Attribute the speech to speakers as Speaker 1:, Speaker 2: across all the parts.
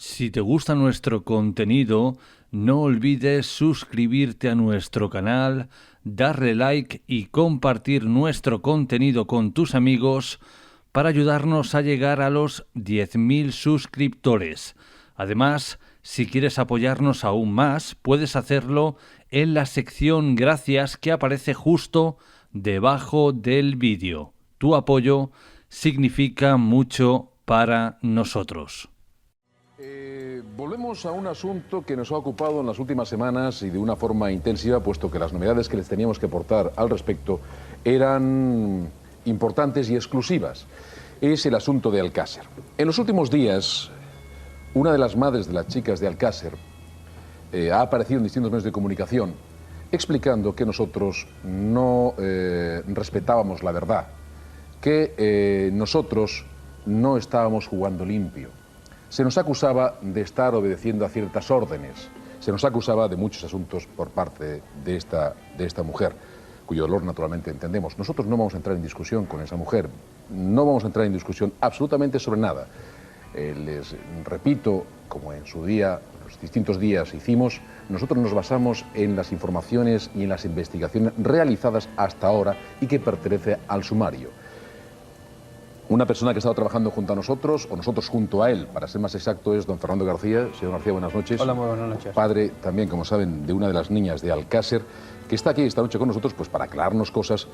Speaker 1: Si te gusta nuestro contenido, no olvides suscribirte a nuestro canal, darle like y compartir nuestro contenido con tus amigos para ayudarnos a llegar a los 10.000 suscriptores. Además, si quieres apoyarnos aún más, puedes hacerlo en la sección Gracias que aparece justo debajo del vídeo. Tu apoyo significa mucho para nosotros.
Speaker 2: Volvemos a un asunto que nos ha ocupado en las últimas semanas y de una forma intensiva, puesto que las novedades que les teníamos que aportar al respecto eran importantes y exclusivas. Es el asunto de Alcácer. En los últimos días, una de las madres de las chicas de Alcácer ha aparecido en distintos medios de comunicación explicando que nosotros no respetábamos la verdad, que nosotros no estábamos jugando limpio. Se nos acusaba de estar obedeciendo a ciertas órdenes, se nos acusaba de muchos asuntos por parte de esta mujer, cuyo dolor naturalmente entendemos. Nosotros no vamos a entrar en discusión con esa mujer, no vamos a entrar en discusión absolutamente sobre nada. Les repito, como en su día, los distintos días hicimos, nosotros nos basamos en las informaciones y en las investigaciones realizadas hasta ahora y que pertenece al sumario. Una persona que ha estado trabajando junto a nosotros, o nosotros junto a él, para ser más exacto, es don Fernando García. Señor García, buenas noches.
Speaker 3: Hola, muy buenas noches.
Speaker 2: Padre también, como saben, de una de las niñas de Alcácer, que está aquí esta noche con nosotros pues para aclararnos cosas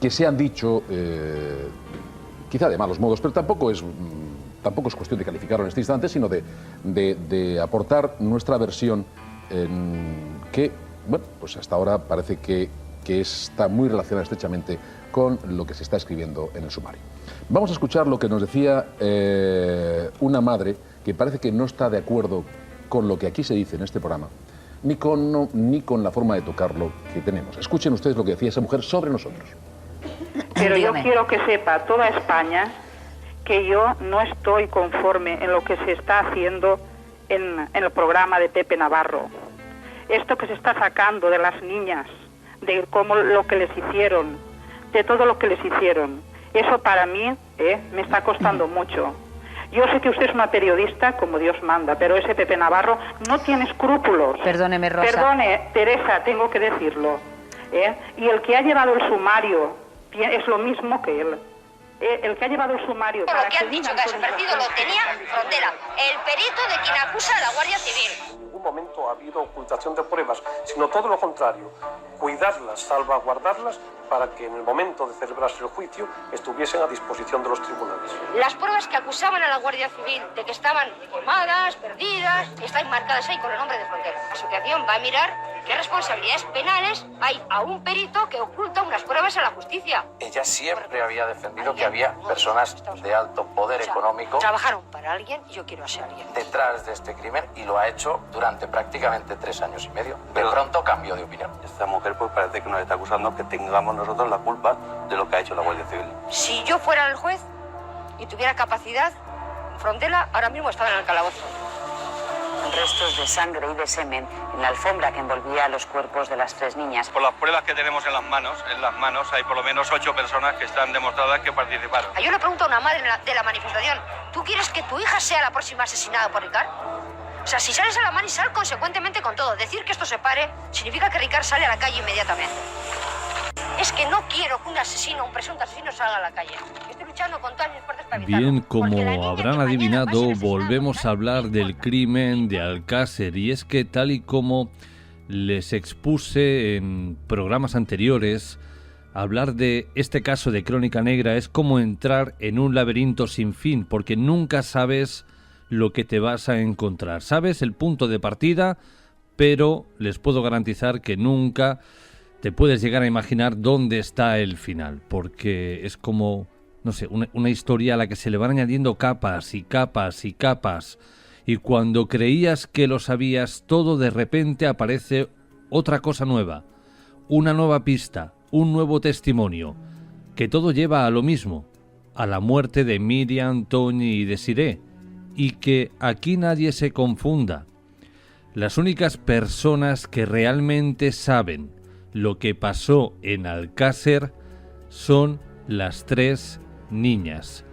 Speaker 2: que se han dicho, quizá de malos modos, pero tampoco es cuestión de calificarlo en este instante, sino de aportar nuestra versión que, bueno, pues hasta ahora parece que está muy relacionada estrechamente con lo que se está escribiendo en el sumario. Vamos a escuchar lo que nos decía una madre que parece que no está de acuerdo con lo que aquí se dice en este programa, ni con la forma de tocarlo que tenemos. Escuchen ustedes lo que decía esa mujer sobre nosotros.
Speaker 4: Pero yo quiero que sepa toda España que yo no estoy conforme en lo que se está haciendo en el programa de Pepe Navarro. Esto que se está sacando de las niñas, de cómo lo que les hicieron, de todo lo que les hicieron. Eso para mí me está costando mucho. Yo sé que usted es una periodista como Dios manda, pero ese Pepe Navarro no tiene escrúpulos.
Speaker 5: Perdóneme, Rosa.
Speaker 4: Perdone, Teresa, tengo que decirlo. Y el que ha llevado el sumario es lo mismo que él. El que ha llevado el sumario...
Speaker 6: Lo que han dicho que ha desaparecido lo tenía Frontera, el perito de quien acusa a la Guardia Civil.
Speaker 7: En ningún momento ha habido ocultación de pruebas, sino todo lo contrario, cuidarlas, salvaguardarlas, para que en el momento de celebrarse el juicio estuviesen a disposición de los tribunales.
Speaker 6: Las pruebas que acusaban a la Guardia Civil de que estaban quemadas, perdidas, están marcadas ahí con el nombre de Frontera. La asociación va a mirar qué responsabilidades penales hay a un perito que oculta unas pruebas a la justicia.
Speaker 8: Ella siempre había defendido que había personas de alto poder económico.
Speaker 6: Trabajaron para alguien y yo quiero ser alguien.
Speaker 8: Detrás de este crimen, y lo ha hecho durante prácticamente 3 años y medio. De pronto cambió de opinión.
Speaker 9: Esta mujer pues parece que nos está acusando que tengamos nosotros la culpa de lo que ha hecho la Guardia Civil.
Speaker 6: Si yo fuera el juez y tuviera capacidad, Frontera ahora mismo estaba en el calabozo.
Speaker 5: Restos de sangre y de semen en la alfombra que envolvía los cuerpos de las 3 niñas.
Speaker 9: Por las pruebas que tenemos en las manos hay por lo menos 8 personas que están demostradas que participaron.
Speaker 6: Yo le pregunto a una madre de la manifestación, ¿tú quieres que tu hija sea la próxima asesinada por Ricard? O sea, si sales a la mano y sal consecuentemente con todo. Decir que esto se pare significa que Ricard sale a la calle inmediatamente. Es que no quiero que un asesino, un presunto asesino, salga a la calle. Estoy luchando con todas mis fuerzas para evitarlo.
Speaker 1: Bien, como habrán adivinado, volvemos a hablar del crimen de Alcácer. Y es que tal y como les expuse en programas anteriores, hablar de este caso de Crónica Negra es como entrar en un laberinto sin fin, porque nunca sabes lo que te vas a encontrar. Sabes el punto de partida, pero les puedo garantizar que nunca te puedes llegar a imaginar dónde está el final, porque es como, no sé, una historia a la que se le van añadiendo capas y capas y capas, y cuando creías que lo sabías todo, de repente aparece otra cosa nueva, una nueva pista, un nuevo testimonio, que todo lleva a lo mismo, a la muerte de Miriam, Tony y Desiree, y que aquí nadie se confunda. Las únicas personas que realmente saben lo que pasó en Alcácer son las 3 niñas.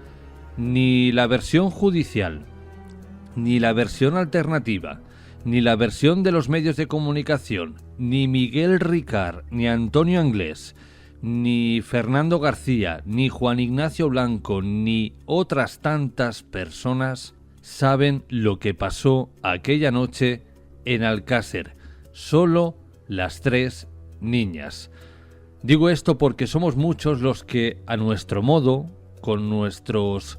Speaker 1: Ni la versión judicial, ni la versión alternativa, ni la versión de los medios de comunicación, ni Miguel Ricard, ni Antonio Anglés, ni Fernando García, ni Juan Ignacio Blanco, ni otras tantas personas saben lo que pasó aquella noche en Alcácer. Solo las 3 niñas. Digo esto porque somos muchos los que, a nuestro modo, con nuestros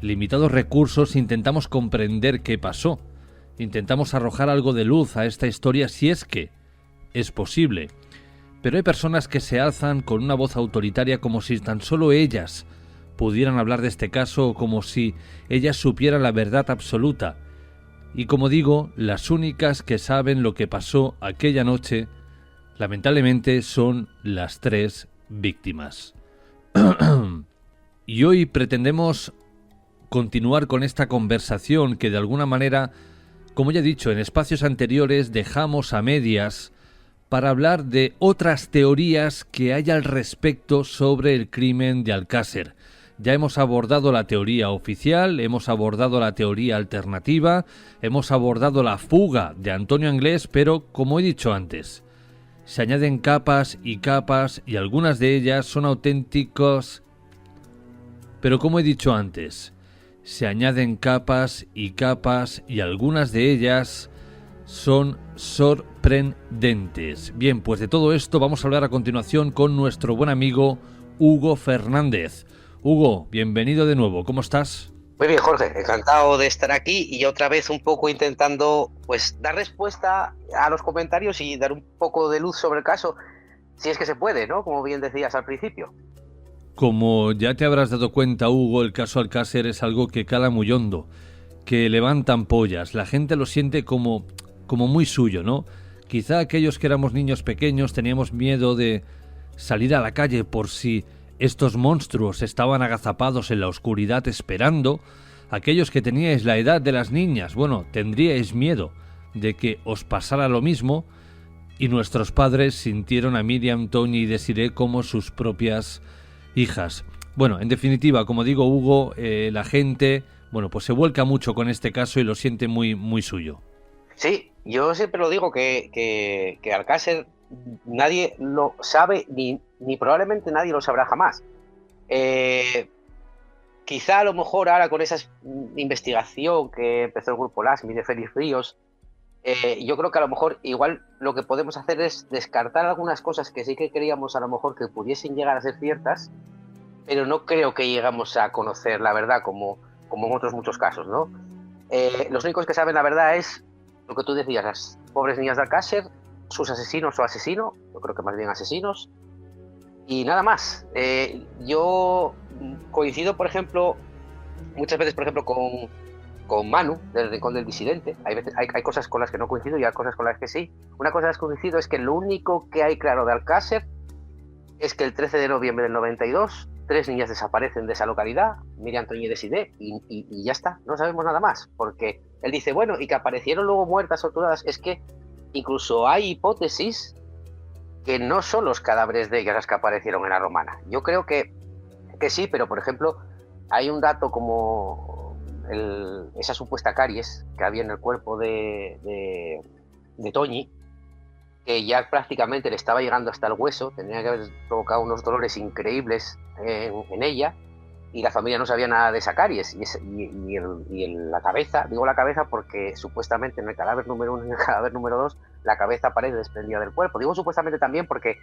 Speaker 1: limitados recursos, intentamos comprender qué pasó. Intentamos arrojar algo de luz a esta historia si es que es posible. Pero hay personas que se alzan con una voz autoritaria como si tan solo ellas pudieran hablar de este caso o como si ellas supieran la verdad absoluta. Y como digo, las únicas que saben lo que pasó aquella noche, lamentablemente, son las 3 víctimas. Y hoy pretendemos continuar con esta conversación que de alguna manera, como ya he dicho en espacios anteriores, dejamos a medias para hablar de otras teorías que hay al respecto sobre el crimen de Alcácer. Ya hemos abordado la teoría oficial, hemos abordado la teoría alternativa, hemos abordado la fuga de Antonio Anglés, pero como he dicho antes, se añaden capas y capas y algunas de ellas son auténticos. Pero como he dicho antes, se añaden capas y capas y algunas de ellas son sorprendentes. Bien, pues de todo esto vamos a hablar a continuación con nuestro buen amigo Hugo Fernández. Hugo, bienvenido de nuevo, ¿cómo estás?
Speaker 3: Muy bien, Jorge, encantado de estar aquí y otra vez un poco intentando pues dar respuesta a los comentarios y dar un poco de luz sobre el caso, si es que se puede, ¿no? Como bien decías al principio.
Speaker 1: Como ya te habrás dado cuenta, Hugo, el caso Alcácer es algo que cala muy hondo, que levanta ampollas, la gente lo siente como muy suyo, ¿no? Quizá aquellos que éramos niños pequeños teníamos miedo de salir a la calle por si estos monstruos estaban agazapados en la oscuridad esperando. Aquellos que teníais la edad de las niñas, bueno, tendríais miedo de que os pasara lo mismo, y nuestros padres sintieron a Miriam, Toñi y Desiree como sus propias hijas. Bueno, en definitiva, como digo, Hugo, la gente, bueno, pues se vuelca mucho con este caso y lo siente muy, muy suyo.
Speaker 3: Sí, yo siempre lo digo que Alcácer nadie lo sabe ni probablemente nadie lo sabrá jamás. Quizá a lo mejor ahora con esa investigación que empezó el grupo LASMI de Félix Ríos, yo creo que a lo mejor igual lo que podemos hacer es descartar algunas cosas que sí que creíamos a lo mejor que pudiesen llegar a ser ciertas, pero no creo que llegamos a conocer la verdad como en otros muchos casos, ¿no? Los únicos que saben la verdad es lo que tú decías, las pobres niñas de Alcácer, sus asesinos o asesino, yo creo que más bien asesinos, y nada más. Yo coincido, por ejemplo, muchas veces, por ejemplo, con Manu, del Rincón del Disidente. Hay cosas con las que no coincido y hay cosas con las que sí. Una cosa que coincido es que lo único que hay claro de Alcácer es que el 13 de noviembre del 92 3 niñas desaparecen de esa localidad, Miriam, Toñi y Desiree, y ya está, no sabemos nada más, porque él dice, bueno, y que aparecieron luego muertas, torturadas. Es que incluso hay hipótesis que no son los cadáveres de ellas las que aparecieron en la Romana. Yo creo que sí, pero por ejemplo, hay un dato como esa supuesta caries que había en el cuerpo de Toñi, que ya prácticamente le estaba llegando hasta el hueso, tenía que haber provocado unos dolores increíbles en ella, y la familia no sabía nada de esa caries. Y la cabeza, digo la cabeza porque supuestamente en el cadáver número 1 y en el cadáver número 2 la cabeza aparece desprendida del cuerpo. Digo supuestamente también porque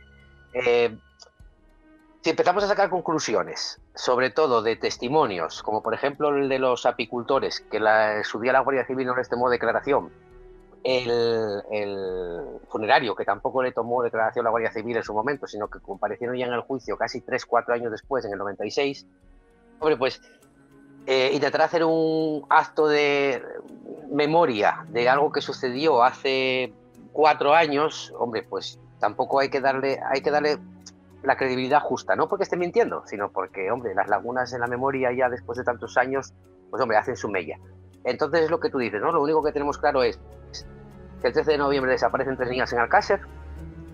Speaker 3: si empezamos a sacar conclusiones, sobre todo de testimonios, como por ejemplo el de los apicultores, que su día la Guardia Civil no les tomó declaración, el funerario, que tampoco le tomó declaración la Guardia Civil en su momento, sino que comparecieron ya en el juicio casi 3-4 años después, en el 96, hombre, pues intentar hacer un acto de memoria de algo que sucedió hace 4 años, hombre, pues tampoco hay que darle la credibilidad justa, no porque esté mintiendo, sino porque, hombre, las lagunas en la memoria ya después de tantos años, pues hombre, hacen su mella. Entonces es lo que tú dices, ¿no? Lo único que tenemos claro es que el 13 de noviembre desaparecen 3 niñas en Alcácer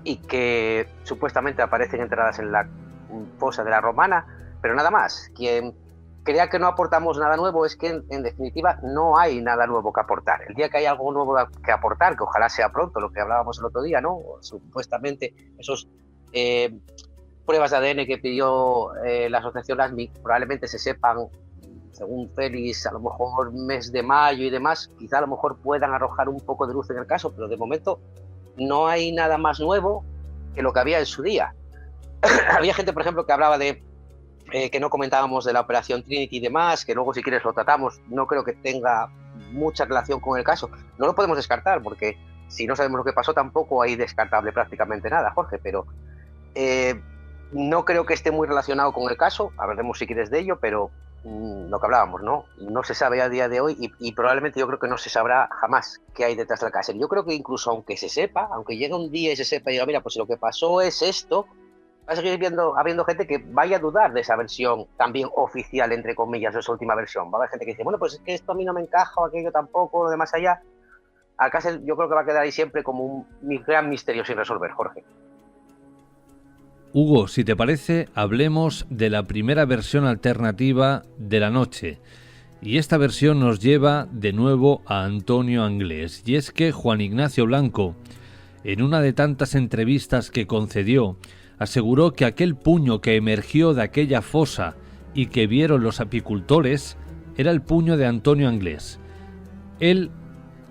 Speaker 3: y que supuestamente aparecen enterradas en la fosa de la Romana, pero nada más. Quien crea que no aportamos nada nuevo, es que en definitiva no hay nada nuevo que aportar. El día que hay algo nuevo que aportar, que ojalá sea pronto, lo que hablábamos el otro día, ¿no? Supuestamente esos pruebas de ADN que pidió la asociación ASMI probablemente se sepan, según Félix, a lo mejor mes de mayo y demás, quizá a lo mejor puedan arrojar un poco de luz en el caso, pero de momento no hay nada más nuevo que lo que había en su día. Había gente, por ejemplo, que hablaba de que no comentábamos de la operación Trinity y demás, que luego si quieres lo tratamos, no creo que tenga mucha relación con el caso. No lo podemos descartar, porque si no sabemos lo que pasó tampoco hay descartable prácticamente nada, Jorge, pero no creo que esté muy relacionado con el caso, hablaremos si quieres de ello, pero lo que hablábamos, ¿no? No se sabe a día de hoy y probablemente yo creo que no se sabrá jamás qué hay detrás del caso. Yo creo que incluso aunque se sepa, aunque llegue un día y se sepa y diga, mira, pues si lo que pasó es esto, va a seguir habiendo gente que vaya a dudar de esa versión también oficial, entre comillas, de esa última versión. Va a haber gente que dice, bueno, pues es que esto a mí no me encaja, o aquello tampoco, lo de más allá. Alcácer yo creo que va a quedar ahí siempre como un gran misterio sin resolver, Jorge.
Speaker 1: Hugo, si te parece, hablemos de la primera versión alternativa de la noche. Y esta versión nos lleva de nuevo a Antonio Anglés. Y es que Juan Ignacio Blanco, en una de tantas entrevistas que concedió, aseguró que aquel puño que emergió de aquella fosa y que vieron los apicultores era el puño de Antonio Anglés. Él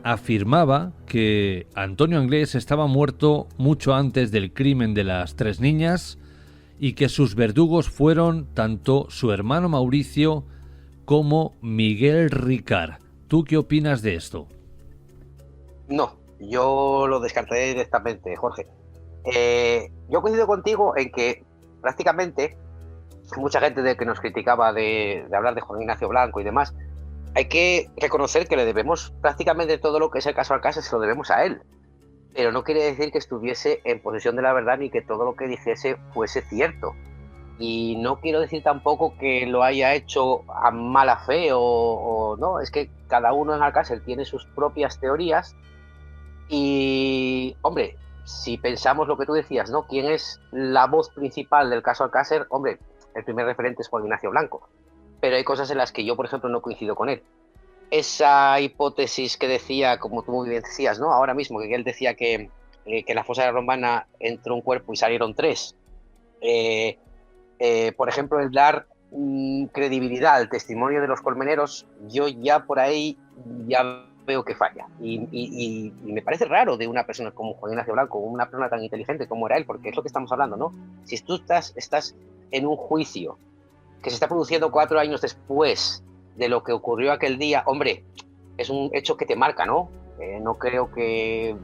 Speaker 1: afirmaba que Antonio Anglés estaba muerto mucho antes del crimen de las 3 niñas y que sus verdugos fueron tanto su hermano Mauricio como Miguel Ricard. ¿Tú qué opinas de esto?
Speaker 3: No, yo lo descartaré directamente, Jorge. Yo coincido contigo en que prácticamente mucha gente de que nos criticaba de hablar de Juan Ignacio Blanco y demás, hay que reconocer que le debemos prácticamente todo lo que es el caso Alcácer, se lo debemos a él, pero no quiere decir que estuviese en posesión de la verdad ni que todo lo que dijese fuese cierto, y no quiero decir tampoco que lo haya hecho a mala fe o no, es que cada uno en Alcácer tiene sus propias teorías y, hombre, si pensamos lo que tú decías, ¿no? ¿Quién es la voz principal del caso Alcácer? Hombre, el primer referente es Juan Ignacio Blanco. Pero hay cosas en las que yo, por ejemplo, no coincido con él. Esa hipótesis que decía, como tú muy bien decías, ¿no? Ahora mismo, que él decía que en la fosa de la Rombana entró un cuerpo y salieron 3. Por ejemplo, el dar credibilidad al testimonio de los colmeneros, yo ya por ahí ya veo que falla y me parece raro de una persona como Juan Ignacio Blanco, una persona tan inteligente como era él, porque es lo que estamos hablando, ¿no? Si tú estás en un juicio que se está produciendo 4 años después de lo que ocurrió aquel día, hombre, es un hecho que te marca, ¿no? No creo que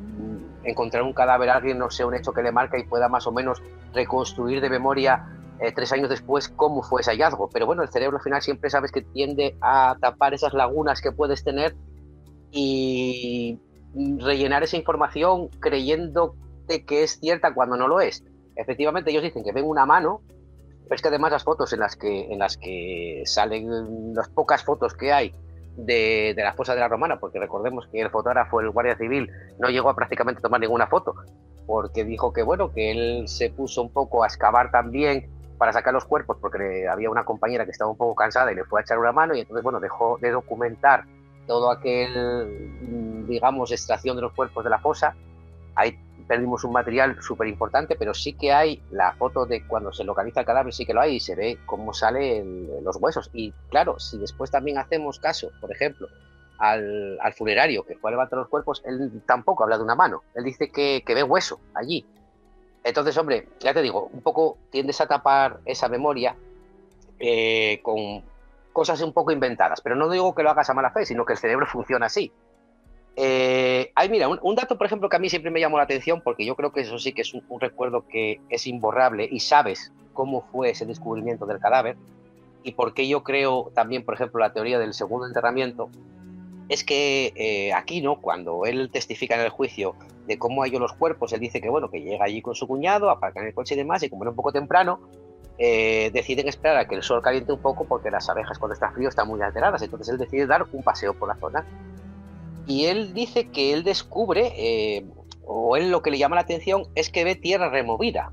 Speaker 3: encontrar un cadáver a alguien no sea un hecho que le marca y pueda más o menos reconstruir de memoria 3 años después cómo fue ese hallazgo, pero bueno, el cerebro al final siempre sabes que tiende a tapar esas lagunas que puedes tener y rellenar esa información creyendo que es cierta cuando no lo es. Efectivamente ellos dicen que ven una mano, pero es que además las fotos en las que salen, las pocas fotos que hay de la fosa de la Romana, porque recordemos que el fotógrafo, el guardia civil, no llegó a prácticamente tomar ninguna foto, porque dijo que bueno, que él se puso un poco a excavar también para sacar los cuerpos, porque había una compañera que estaba un poco cansada y le fue a echar una mano, y entonces bueno, dejó de documentar todo aquel, digamos, extracción de los cuerpos de la fosa. Ahí perdimos un material súper importante, pero sí que hay la foto de cuando se localiza el cadáver, sí que lo hay y se ve cómo salen los huesos. Y claro, si después también hacemos caso, por ejemplo, al funerario que fue a levantar los cuerpos, él tampoco habla de una mano, él dice que ve hueso allí. Entonces, hombre, ya te digo, un poco tiendes a tapar esa memoria con cosas un poco inventadas, pero no digo que lo hagas a mala fe, sino que el cerebro funciona así. Mira, un dato, por ejemplo, que a mí siempre me llamó la atención, porque yo creo que eso sí que es un recuerdo que es imborrable y sabes cómo fue ese descubrimiento del cadáver y por qué yo creo también, por ejemplo, la teoría del segundo enterramiento, es que aquí, ¿no? Cuando él testifica en el juicio de cómo halló los cuerpos, él dice que bueno, que llega allí con su cuñado, aparcan el coche y demás, y como era un poco temprano, deciden esperar a que el sol caliente un poco porque las abejas cuando está frío están muy alteradas, entonces él decide dar un paseo por la zona. Y él dice que él descubre, o él lo que le llama la atención es que ve tierra removida.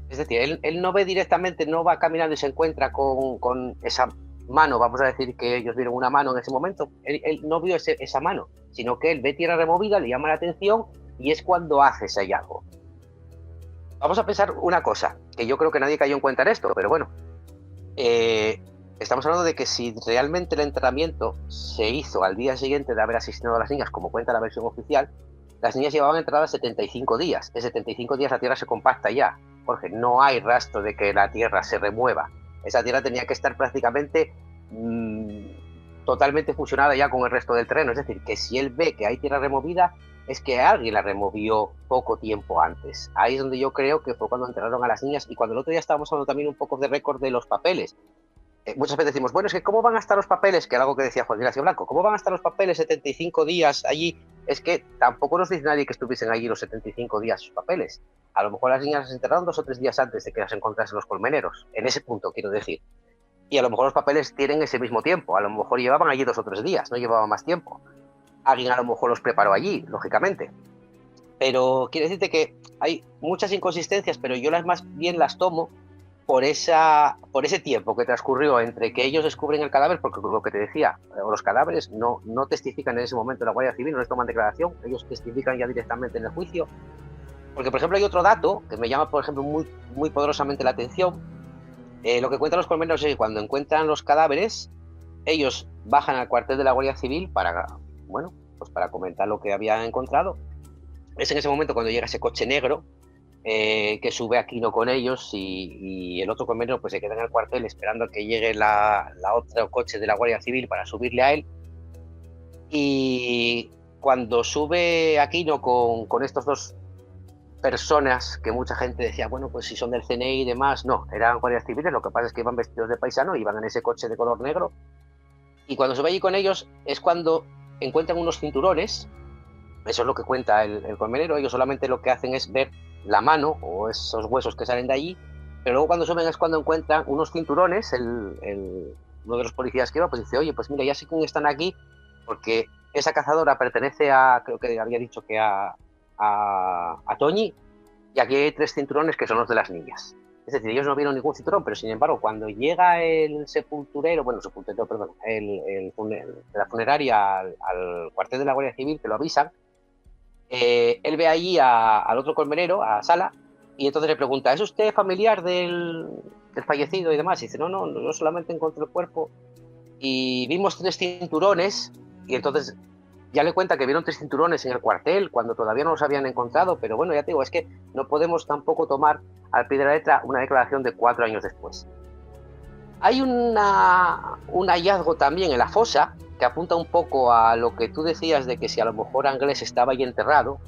Speaker 3: Es decir, él no ve directamente, no va caminando y se encuentra con esa mano, vamos a decir que ellos vieron una mano en ese momento, él no vio esa mano, sino que él ve tierra removida, le llama la atención y es cuando hace ese hallazgo. Vamos a pensar una cosa, que yo creo que nadie cayó en cuenta en esto, pero bueno, estamos hablando de que si realmente el enterramiento se hizo al día siguiente de haber asesinado a las niñas, como cuenta la versión oficial, las niñas llevaban enterradas 75 días. En 75 días la tierra se compacta ya, Jorge, no hay rastro de que la tierra se remueva. Esa tierra tenía que estar prácticamente totalmente fusionada ya con el resto del terreno, es decir, que si él ve que hay tierra removida, es que alguien la removió poco tiempo antes. Ahí es donde yo creo que fue cuando enterraron a las niñas, y cuando el otro día estábamos hablando también un poco de récord de los papeles. Muchas veces decimos, bueno, es que ¿cómo van a estar los papeles? Que era algo que decía Juan Ignacio Blanco, ¿cómo van a estar los papeles 75 días allí? Es que tampoco nos dice nadie que estuviesen allí los 75 días sus papeles. A lo mejor las niñas las enterraron 2 o 3 días antes de que las encontrasen los colmeneros, en ese punto quiero decir. Y a lo mejor los papeles tienen ese mismo tiempo, a lo mejor llevaban allí 2 o 3 días, no llevaban más tiempo. Alguien a lo mejor los preparó allí, lógicamente. Pero quiero decirte que hay muchas inconsistencias, pero yo más bien las tomo por ese tiempo que transcurrió entre que ellos descubren el cadáver, porque lo que te decía, los cadáveres no testifican en ese momento en la Guardia Civil, no les toman declaración, ellos testifican ya directamente en el juicio. Porque, por ejemplo, hay otro dato que me llama, por ejemplo, muy, muy poderosamente la atención. Lo que cuentan los colmeneros es que cuando encuentran los cadáveres, ellos bajan al cuartel de la Guardia Civil para comentar lo que habían encontrado. Es en ese momento cuando llega ese coche negro que sube Aquino con ellos, y el otro colmenero pues se queda en el cuartel esperando a que llegue la otro coche de la Guardia Civil para subirle a él. Y cuando sube Aquino con estos 2 personas que mucha gente decía, bueno, pues si son del CNI y demás, no, eran guardias civiles, lo que pasa es que iban vestidos de paisano, iban en ese coche de color negro, y cuando sube allí con ellos es cuando encuentran unos cinturones. Eso es lo que cuenta el colmenero. Ellos solamente lo que hacen es ver la mano o esos huesos que salen de allí, pero luego cuando suben es cuando encuentran unos cinturones. Uno de los policías que iba pues dice, oye, pues mira, ya sé quién están aquí, porque esa cazadora pertenece a, creo que había dicho que a Toñi, y aquí hay 3 cinturones que son los de las niñas. Es decir, ellos no vieron ningún cinturón, pero sin embargo, cuando llega el sepulturero, de la funeraria al cuartel de la Guardia Civil, que lo avisan, él ve allí al otro colmenero, a Sala, y entonces le pregunta, ¿es usted familiar del fallecido y demás? Y dice, no, yo solamente encontré el cuerpo y vimos 3 cinturones, y entonces ya le cuenta que vieron 3 cinturones en el cuartel cuando todavía no los habían encontrado, pero bueno, ya te digo, es que no podemos tampoco tomar al pie de la letra una declaración de 4 años después. Hay un hallazgo también en la fosa que apunta un poco a lo que tú decías de que si a lo mejor Anglés estaba ahí enterrado,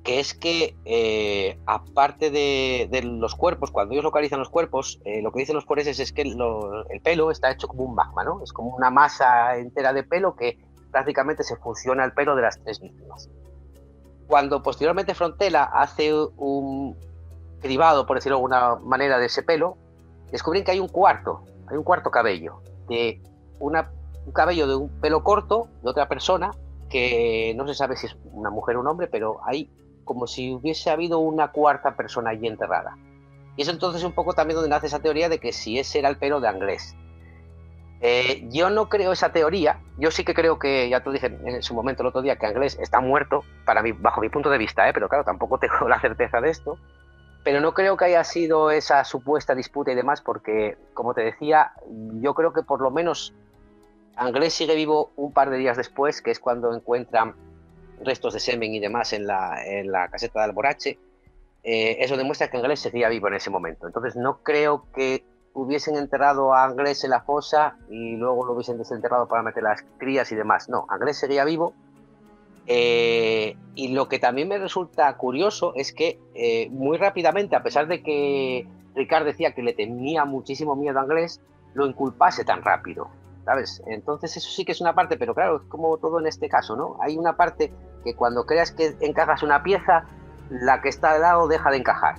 Speaker 3: que es que aparte de los cuerpos, cuando ellos localizan los cuerpos, lo que dicen los forenses es que el pelo está hecho como un magma, ¿no? Es como una masa entera de pelo que prácticamente se fusiona al pelo de las 3 víctimas. Cuando posteriormente Frontela hace un cribado, por decirlo de alguna manera, de ese pelo, descubren que hay un cuarto cabello, un cabello de un pelo corto de otra persona, que no se sabe si es una mujer o un hombre, pero hay como si hubiese habido una 4ª persona allí enterrada. Y es entonces un poco también donde nace esa teoría de que si ese era el pelo de Anglés. Yo no creo esa teoría. Yo sí que creo que, ya te dije en su momento el otro día, que Anglés está muerto, para mí, bajo mi punto de vista, pero claro, tampoco tengo la certeza de esto, pero no creo que haya sido esa supuesta disputa y demás, porque, como te decía, yo creo que por lo menos Anglés sigue vivo un par de días después, que es cuando encuentran restos de semen y demás en la caseta de Alborache. Eso demuestra que Anglés seguía vivo en ese momento. Entonces no creo que hubiesen enterrado a Anglés en la fosa y luego lo hubiesen desenterrado para meter las crías y demás. No, Anglés seguía vivo. Y lo que también me resulta curioso es que muy rápidamente, a pesar de que Ricard decía que le tenía muchísimo miedo a Anglés, lo inculpase tan rápido, ¿sabes? Entonces eso sí que es una parte, pero claro, es como todo en este caso, ¿no? Hay una parte que cuando creas que encajas una pieza, la que está al lado deja de encajar.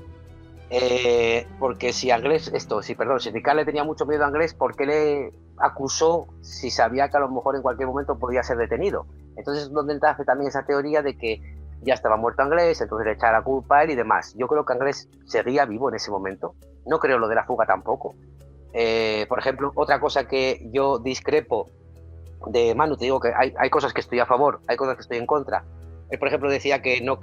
Speaker 3: Porque si Ricard le tenía mucho miedo a Anglés, ¿por qué le acusó si sabía que a lo mejor en cualquier momento podía ser detenido? Entonces es donde hace también esa teoría de que ya estaba muerto Anglés, entonces le echaba la culpa a él y demás. Yo creo que Anglés seguía vivo en ese momento. No creo lo de la fuga tampoco. Por ejemplo, otra cosa que yo discrepo de Manu, te digo que hay cosas que estoy a favor, hay cosas que estoy en contra. Él, por ejemplo, decía que no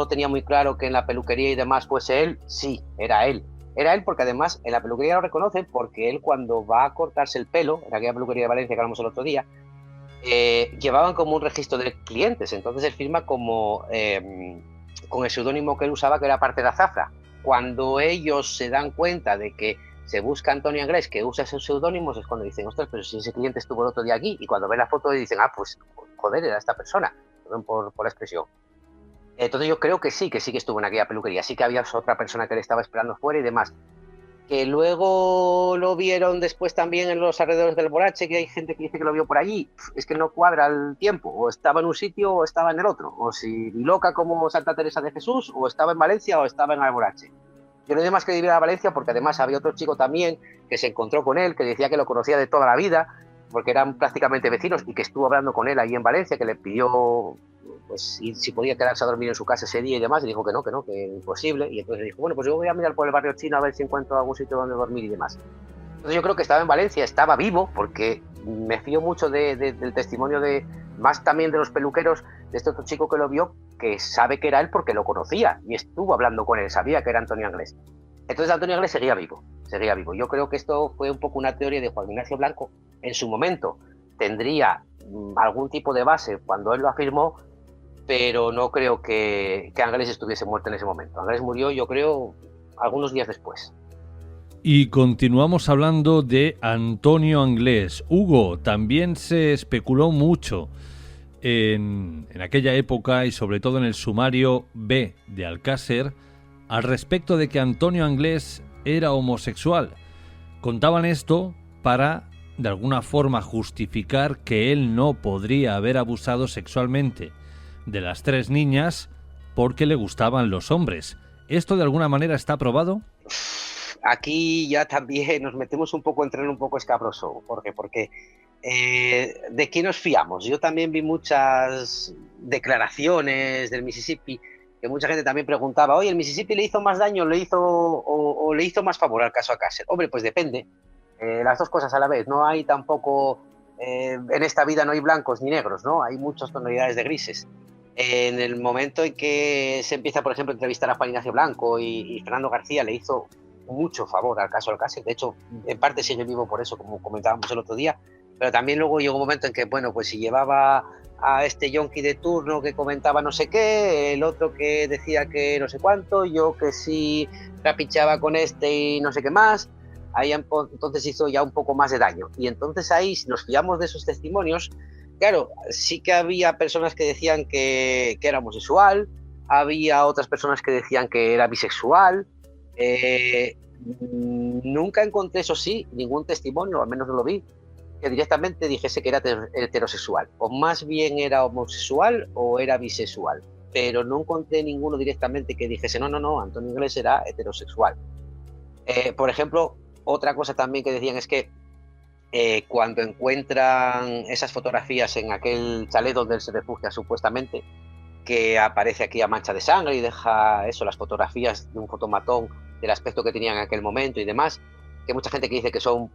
Speaker 3: tenía muy claro que en la peluquería y demás fuese él. Sí, era él. Era él porque además en la peluquería lo reconocen porque él cuando va a cortarse el pelo, en aquella peluquería de Valencia que hablamos el otro día, llevaban como un registro de clientes, entonces él firma como con el seudónimo que él usaba, que era parte de Azafra. Cuando ellos se dan cuenta de que se busca Antonio Anglés, que usa esos seudónimos, es cuando dicen, ostras, pero si ese cliente estuvo el otro día aquí, y cuando ven la foto dicen, pues joder, era esta persona, perdón por la expresión. Entonces yo creo que sí estuvo en aquella peluquería, sí que había otra persona que le estaba esperando fuera y demás. Que luego lo vieron después también en los alrededores del Alborache, que hay gente que dice que lo vio por allí, es que no cuadra el tiempo, o estaba en un sitio o estaba en el otro, o si loca como Santa Teresa de Jesús, o estaba en Valencia o estaba en Alborache. Yo no doy más credibilidad a Valencia porque además había otro chico también que se encontró con él, que decía que lo conocía de toda la vida, porque eran prácticamente vecinos, y que estuvo hablando con él ahí en Valencia, que le pidió pues si podía quedarse a dormir en su casa ese día y demás, y dijo que no, que imposible, y entonces dijo, bueno, pues yo voy a mirar por el barrio chino a ver si encuentro algún sitio donde dormir y demás. Entonces yo creo que estaba en Valencia, estaba vivo, porque me fío mucho del testimonio más también de los peluqueros, de este otro chico que lo vio, que sabe que era él porque lo conocía, y estuvo hablando con él, sabía que era Antonio Anglés. Entonces Antonio Anglés seguía vivo. Yo creo que esto fue un poco una teoría de Juan Ignacio Blanco. En su momento tendría algún tipo de base cuando él lo afirmó, pero no creo que Anglés estuviese muerto en ese momento. Anglés murió, yo creo, algunos días después.
Speaker 1: Y continuamos hablando de Antonio Anglés. Hugo, también se especuló mucho en aquella época y sobre todo en el sumario B de Alcácer al respecto de que Antonio Anglés era homosexual. Contaban esto para, de alguna forma, justificar que él no podría haber abusado sexualmente de las 3 niñas porque le gustaban los hombres. ¿Esto de alguna manera está probado?
Speaker 3: Aquí ya también nos metemos un poco en terreno un poco escabroso, Jorge, porque ¿de quién nos fiamos? Yo también vi muchas declaraciones del Mississippi, que mucha gente también preguntaba, oye, ¿el Mississippi le hizo más daño o le hizo más favor al caso Alcácer? Hombre, pues depende, las dos cosas a la vez. No hay tampoco, en esta vida no hay blancos ni negros, ¿no? Hay muchas tonalidades de grises. En el momento en que se empieza, por ejemplo, a entrevistar a Juan Ignacio Blanco y Fernando García le hizo mucho favor al caso Alcácer. De hecho, en parte sigue vivo por eso, como comentábamos el otro día, pero también luego llegó un momento en que, bueno, pues si llevaba a este yonki de turno que comentaba no sé qué, el otro que decía que no sé cuánto, yo que sí trapicheaba con este y no sé qué más, ahí entonces hizo ya un poco más de daño. Y entonces ahí, si nos fiamos de esos testimonios, claro, sí que había personas que decían que era homosexual, había otras personas que decían que era bisexual. Nunca encontré, eso sí, ningún testimonio, al menos no lo vi, que directamente dijese que era heterosexual, o más bien era homosexual o era bisexual, pero no encontré ninguno directamente que dijese no, Antonio Anglés era heterosexual. Por ejemplo, otra cosa también que decían es que cuando encuentran esas fotografías en aquel chalet donde él se refugia supuestamente, que aparece aquí a mancha de sangre y deja eso, las fotografías de un fotomatón del aspecto que tenía en aquel momento y demás, que mucha gente que dice que son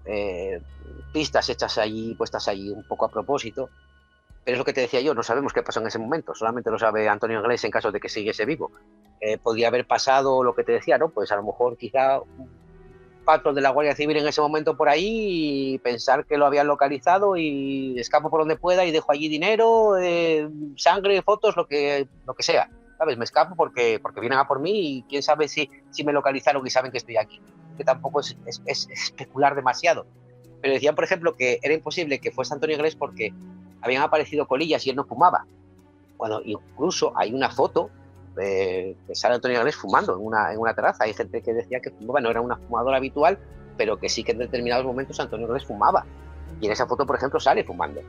Speaker 3: pistas hechas allí, puestas allí un poco a propósito, pero es lo que te decía yo, no sabemos qué pasó en ese momento, solamente lo sabe Antonio Anglés en caso de que siguiese vivo. Podría haber pasado lo que te decía, ¿no? Pues a lo mejor quizá un patrón de la Guardia Civil en ese momento por ahí y pensar que lo habían localizado y escapo por donde pueda y dejo allí dinero, sangre, fotos, lo que sea, ¿sabes? Me escapo porque vienen a por mí y quién sabe si me localizaron y saben que estoy aquí. Que tampoco es especular demasiado. Pero decían, por ejemplo, que era imposible que fuese Antonio Anglés porque habían aparecido colillas y él no fumaba. Cuando incluso hay una foto que sale Antonio Anglés fumando en una terraza. Hay gente que decía que fumaba, no era una fumadora habitual, pero que sí que en determinados momentos Antonio Anglés fumaba. Y en esa foto, por ejemplo, sale fumando.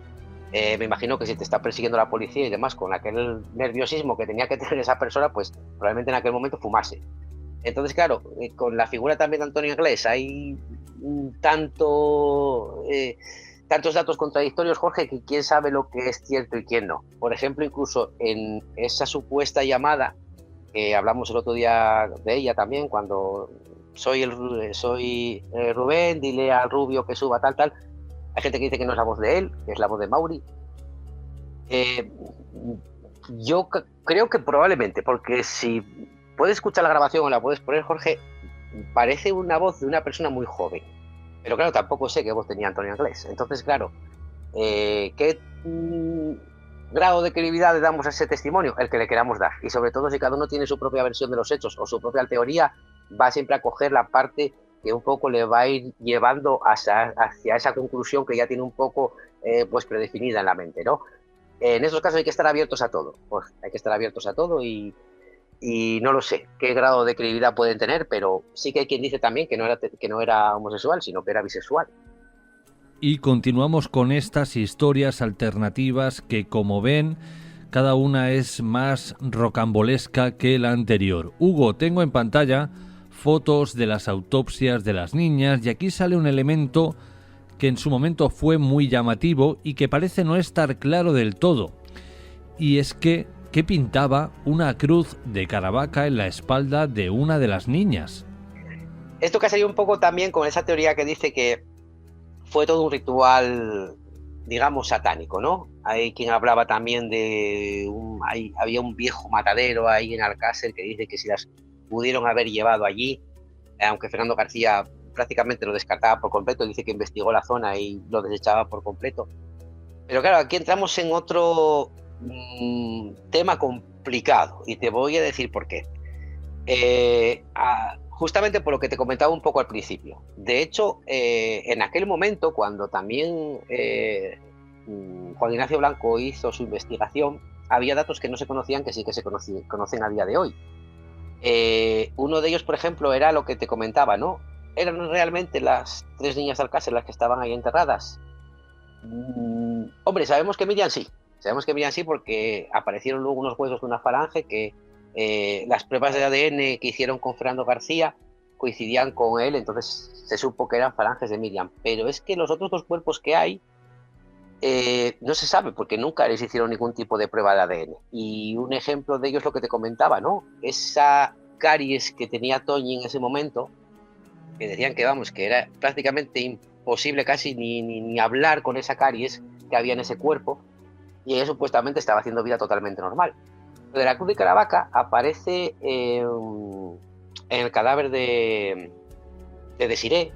Speaker 3: Me imagino que si te está persiguiendo la policía y demás, con aquel nerviosismo que tenía que tener esa persona, pues probablemente en aquel momento fumase. Entonces, claro, con la figura también de Antonio Anglés hay tantos datos contradictorios, Jorge, que quién sabe lo que es cierto y quién no. Por ejemplo, incluso en esa supuesta llamada, que hablamos el otro día de ella también, cuando soy Rubén, dile al rubio que suba tal. Hay gente que dice que no es la voz de él, que es la voz de Mauri. Yo creo que probablemente, porque si puedes escuchar la grabación o la puedes poner, Jorge, parece una voz de una persona muy joven. Pero claro, tampoco sé qué voz tenía Antonio Anglés. Entonces, claro, ¿qué grado de credibilidad le damos a ese testimonio? El que le queramos dar. Y sobre todo, si cada uno tiene su propia versión de los hechos o su propia teoría, va siempre a coger la parte que un poco le va a ir llevando hacia esa conclusión que ya tiene un poco pues predefinida en la mente, ¿no? En esos casos hay que estar abiertos a todo. Pues hay que estar abiertos a todo y no lo sé qué grado de credibilidad pueden tener, pero sí que hay quien dice también que no era homosexual, sino que era bisexual.
Speaker 1: Y continuamos con estas historias alternativas que, como ven, cada una es más rocambolesca que la anterior. Hugo, tengo en pantalla fotos de las autopsias de las niñas y aquí sale un elemento que en su momento fue muy llamativo y que parece no estar claro del todo. Y es que pintaba una cruz de Caravaca en la espalda de una de las niñas.
Speaker 3: Esto que ha salido un poco también con esa teoría que dice que fue todo un ritual, digamos, satánico, ¿no? Hay quien hablaba también de había un viejo matadero ahí en Alcácer que dice que si las pudieron haber llevado allí, aunque Fernando García prácticamente lo descartaba por completo, dice que investigó la zona y lo desechaba por completo. Pero claro, aquí entramos en otro tema complicado y te voy a decir por qué. Justamente por lo que te comentaba un poco al principio. De hecho, en aquel momento, cuando también Juan Ignacio Blanco hizo su investigación, había datos que no se conocían, que sí que se conocen a día de hoy. Uno de ellos, por ejemplo, era lo que te comentaba, ¿no? ¿Eran realmente las 3 niñas de Alcácer las que estaban ahí enterradas? Hombre, sabemos que Miriam sí. Sabemos que Miriam sí porque aparecieron luego unos huesos de una falange que las pruebas de ADN que hicieron con Fernando García coincidían con él, entonces se supo que eran falanges de Miriam. Pero es que los otros 2 cuerpos que hay no se sabe porque nunca les hicieron ningún tipo de prueba de ADN. Y un ejemplo de ello es lo que te comentaba, ¿no? Esa caries que tenía Toñi en ese momento, que decían que que era prácticamente imposible casi ni hablar con esa caries que había en ese cuerpo, y ella supuestamente estaba haciendo vida totalmente normal. Lo de la cruz de Caravaca aparece en el cadáver de Desiré,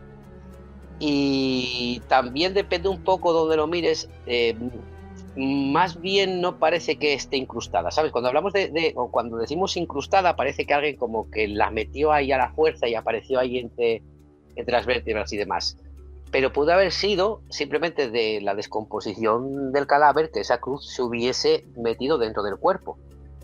Speaker 3: y también depende un poco donde lo mires, más bien no parece que esté incrustada, ¿sabes? Cuando hablamos o cuando decimos incrustada, parece que alguien como que la metió ahí a la fuerza y apareció ahí entre las vértebras y demás. Pero pudo haber sido simplemente de la descomposición del cadáver que esa cruz se hubiese metido dentro del cuerpo.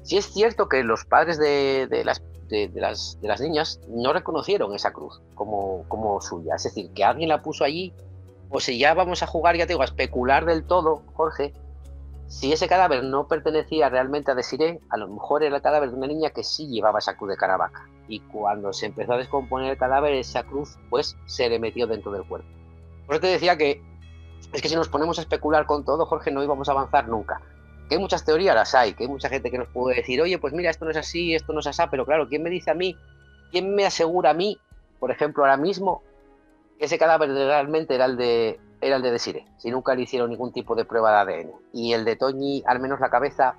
Speaker 3: Sí es cierto que los padres de las niñas no reconocieron esa cruz como suya. Es decir, que alguien la puso allí, o si ya vamos a jugar, ya te digo, a especular del todo, Jorge, si ese cadáver no pertenecía realmente a Desiré, a lo mejor era el cadáver de una niña que sí llevaba esa cruz de Caravaca. Y cuando se empezó a descomponer el cadáver, esa cruz pues se le metió dentro del cuerpo. Por eso te decía que es que si nos ponemos a especular con todo, Jorge, no íbamos a avanzar nunca. Que hay muchas teorías, las hay, que hay mucha gente que nos puede decir, oye, pues mira, esto no es así, esto no es así, pero claro, ¿quién me dice a mí, quién me asegura a mí, por ejemplo, ahora mismo, que ese cadáver realmente era el de Desiré, si nunca le hicieron ningún tipo de prueba de ADN? Y el de Toñi, al menos la cabeza,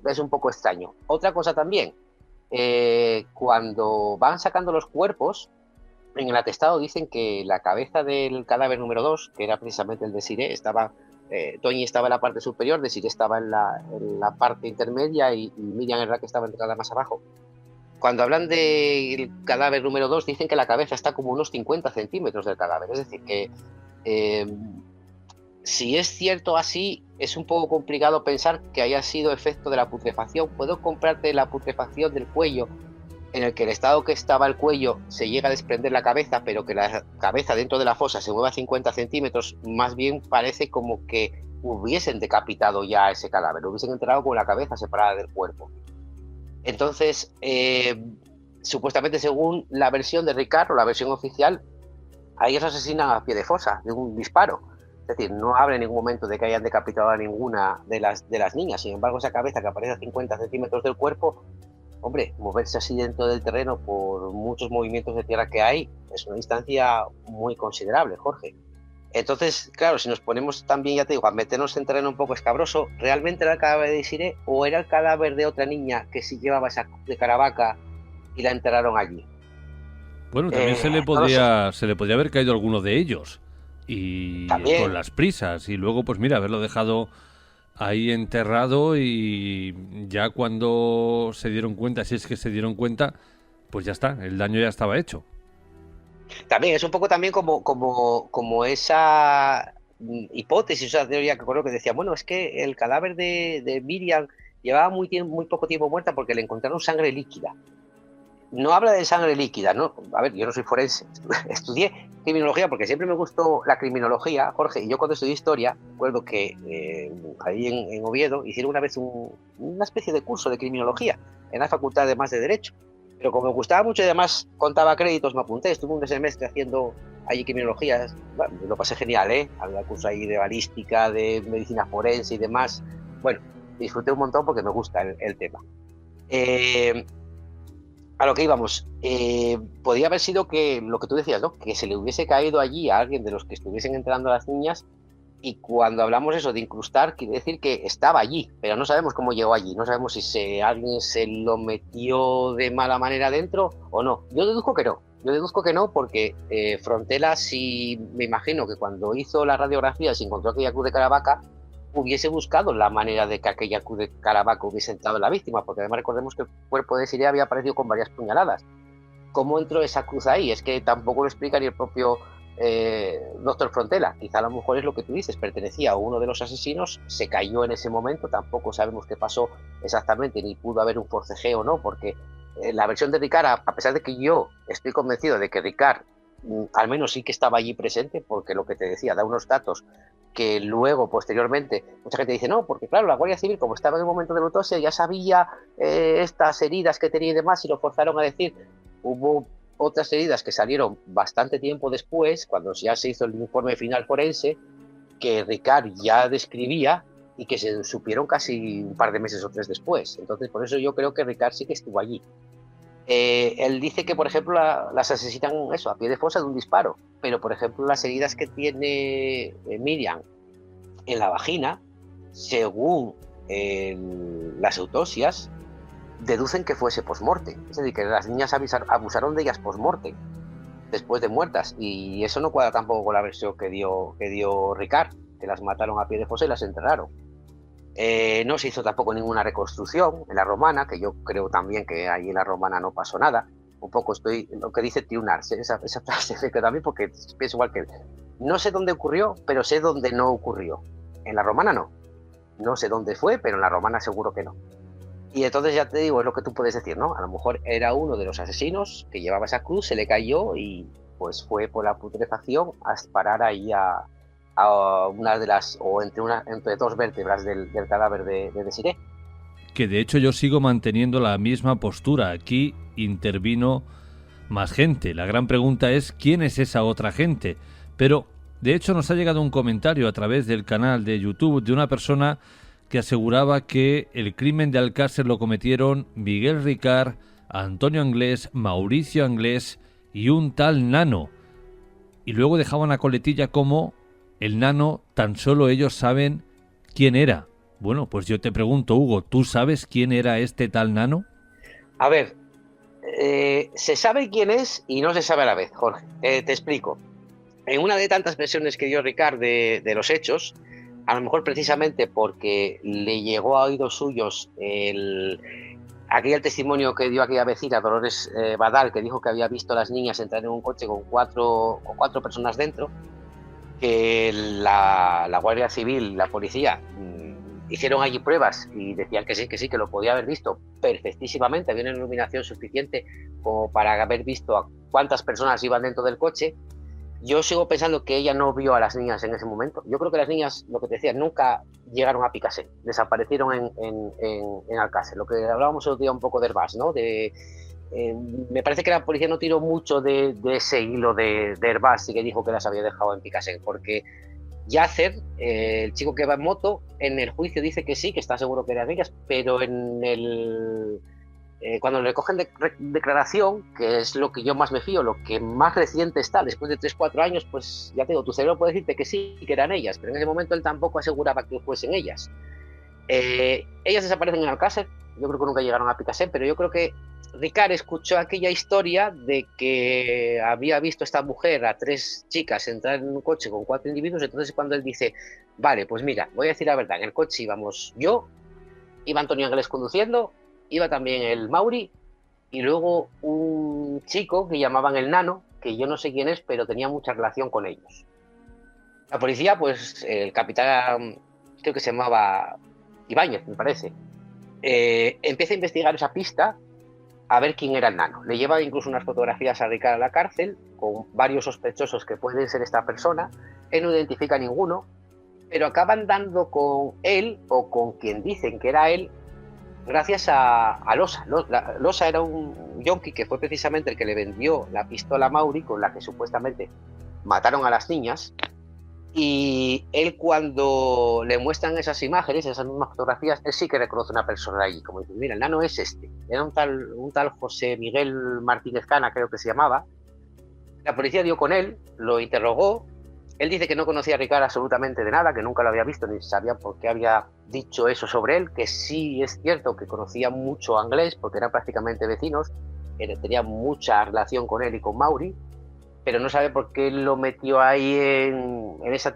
Speaker 3: es un poco extraño. Otra cosa también, cuando van sacando los cuerpos, en el atestado dicen que la cabeza del cadáver número 2, que era precisamente el de Desiré, Toñi estaba en la parte superior, Desiré estaba en la parte intermedia y Miriam era la que estaba enterrada más abajo. Cuando hablan del cadáver número 2, dicen que la cabeza está como unos 50 centímetros del cadáver. Es decir, que si es cierto así, es un poco complicado pensar que haya sido efecto de la putrefacción. Puedo comprarte la putrefacción del cuello, en el que el estado que estaba el cuello se llega a desprender la cabeza, pero que la cabeza dentro de la fosa se mueva 50 centímetros, más bien parece como que hubiesen decapitado ya ese cadáver, lo hubiesen enterrado con la cabeza separada del cuerpo. Entonces, supuestamente según la versión de Ricardo, la versión oficial, a ellos asesinan a pie de fosa, de un disparo. Es decir, no habla en ningún momento de que hayan decapitado a ninguna de las niñas. Sin embargo, esa cabeza que aparece a 50 centímetros del cuerpo hombre, moverse así dentro del terreno por muchos movimientos de tierra que hay es una distancia muy considerable, Jorge. Entonces, claro, si nos ponemos también, ya te digo, a meternos en terreno un poco escabroso, ¿realmente era el cadáver de Desiree o era el cadáver de otra niña que sí llevaba esa cruz de Caravaca y la enterraron allí?
Speaker 1: Bueno, también se le podría haber caído alguno de ellos y
Speaker 3: ¿También?
Speaker 1: Con las prisas y luego, pues mira, haberlo dejado ahí enterrado y ya cuando se dieron cuenta, si es que se dieron cuenta, pues ya está, el daño ya estaba hecho.
Speaker 3: También es un poco también como esa hipótesis, esa teoría que creo que decía, bueno, es que el cadáver de Miriam llevaba muy poco tiempo muerta porque le encontraron sangre líquida. No habla de sangre líquida, ¿no? A ver, yo no soy forense, estudié criminología porque siempre me gustó la criminología, Jorge, y yo cuando estudié historia, recuerdo que ahí en Oviedo hicieron una vez una especie de curso de criminología en la Facultad de Derecho. Pero como me gustaba mucho y además contaba créditos, me apunté, estuve un semestre haciendo allí criminología, bueno, lo pasé genial, había curso ahí de balística, de medicina forense y demás. Bueno, disfruté un montón porque me gusta el tema. A lo que íbamos, podría haber sido que lo que tú decías, ¿no? Que se le hubiese caído allí a alguien de los que estuviesen entrando a las niñas. Y cuando hablamos eso de incrustar, quiere decir que estaba allí, pero no sabemos cómo llegó allí, no sabemos si alguien se lo metió de mala manera dentro o no. Yo deduzco que no, porque Frontela sí me imagino que cuando hizo la radiografía se encontró aquella cruz de Caravaca, hubiese buscado la manera de que aquella cruz de Caravaca hubiese entrado en la víctima, porque además recordemos que el cuerpo de Desiree había aparecido con varias puñaladas. ¿Cómo entró esa cruz ahí? Es que tampoco lo explica ni el propio doctor Frontela. Quizá a lo mejor es lo que tú dices, pertenecía a uno de los asesinos, se cayó en ese momento, tampoco sabemos qué pasó exactamente, ni pudo haber un forcejeo o no, porque la versión de Ricard, a pesar de que yo estoy convencido de que Ricard al menos sí que estaba allí presente, porque lo que te decía, da unos datos que luego, posteriormente, mucha gente dice, no, porque claro, la Guardia Civil, como estaba en el momento de la autopsia, ya sabía estas heridas que tenía y demás, y lo forzaron a decir. Hubo otras heridas que salieron bastante tiempo después, cuando ya se hizo el informe final forense, que Ricard ya describía y que se supieron casi un par de meses o 3 después. Entonces, por eso yo creo que Ricard sí que estuvo allí. Él dice que, por ejemplo, las asesinan eso, a pie de fosa de un disparo, pero, por ejemplo, las heridas que tiene Miriam en la vagina, según las autopsias, deducen que fuese post-morte, es decir, que las niñas abusaron de ellas post-morte, después de muertas, y eso no cuadra tampoco con la versión que dio Ricard, que las mataron a pie de fosa y las enterraron. No se hizo tampoco ninguna reconstrucción en la romana, que yo creo también que ahí en la romana no pasó nada. Un poco estoy lo que dice Tiunars, esa frase que también, porque pienso igual que él. No sé dónde ocurrió, pero sé dónde no ocurrió. En la romana no. No sé dónde fue, pero en la romana seguro que no. Y entonces ya te digo, es lo que tú puedes decir, ¿no? A lo mejor era uno de los asesinos que llevaba esa cruz, se le cayó y pues fue por la putrefacción a parar ahí a una de las, o entre 2 vértebras del cadáver de Desiree.
Speaker 1: Que de hecho yo sigo manteniendo la misma postura. Aquí intervino más gente. La gran pregunta es ¿quién es esa otra gente? Pero de hecho nos ha llegado un comentario a través del canal de YouTube de una persona que aseguraba que el crimen de Alcácer lo cometieron Miguel Ricard, Antonio Anglés, Mauricio Anglés y un tal Nano. Y luego dejaba una coletilla como el Nano, tan solo ellos saben quién era. Bueno, pues yo te pregunto, Hugo, ¿tú sabes quién era este tal Nano?
Speaker 3: A ver, se sabe quién es y no se sabe a la vez, Jorge. Te explico. En una de tantas versiones que dio Ricard de los hechos, a lo mejor precisamente porque le llegó a oídos suyos aquel testimonio que dio aquella vecina, Dolores Badal, que dijo que había visto a las niñas entrar en un coche con cuatro personas dentro, que la Guardia Civil, la policía, hicieron allí pruebas y decían que sí, que lo podía haber visto perfectísimamente, había una iluminación suficiente como para haber visto a cuántas personas iban dentro del coche. Yo sigo pensando que ella no vio a las niñas en ese momento. Yo creo que las niñas, lo que te decía, nunca llegaron a Picassent, desaparecieron en Alcácer. Lo que hablábamos el otro día un poco de Herbás, ¿no? Me parece que la policía no tiró mucho de ese hilo de Herbás y que dijo que las había dejado en Picassent, porque Yasser, el chico que va en moto, en el juicio dice que sí, que está seguro que eran ellas, pero en cuando le cogen declaración, que es lo que yo más me fío, lo que más reciente está, después de 3-4 años, pues ya te digo, tu cerebro puede decirte que sí, que eran ellas, pero en ese momento él tampoco aseguraba que fuesen ellas. Ellas desaparecen en Alcácer, yo creo que nunca llegaron a Picassent, pero yo creo que Ricard escuchó aquella historia de que había visto a esta mujer, a 3 chicas, entrar en un coche con 4 individuos, entonces cuando él dice, vale, pues mira, voy a decir la verdad, en el coche íbamos yo, iba Antonio Anglés conduciendo, iba también el Mauri, y luego un chico que llamaban el Nano, que yo no sé quién es, pero tenía mucha relación con ellos. La policía, pues el capitán, creo que se llamaba Ibáñez, me parece, empieza a investigar esa pista a ver quién era el Nano. Le lleva incluso unas fotografías a Ricard a la cárcel con varios sospechosos que pueden ser esta persona. Él no identifica a ninguno, pero acaban dando con él o con quien dicen que era él gracias a Losa. Losa era un yonki que fue precisamente el que le vendió la pistola a Mauri con la que supuestamente mataron a las niñas. Y él, cuando le muestran esas imágenes, esas mismas fotografías, él sí que reconoce una persona allí, como dice, mira, el Nano es este. Era un tal José Miguel Martínez Cana, creo que se llamaba. La policía dio con él, lo interrogó. Él dice que no conocía a Ricard absolutamente de nada, que nunca lo había visto, ni sabía por qué había dicho eso sobre él, que sí es cierto que conocía mucho a Anglés, porque eran prácticamente vecinos, tenía mucha relación con él y con Mauri, pero no sabe por qué lo metió ahí en esa,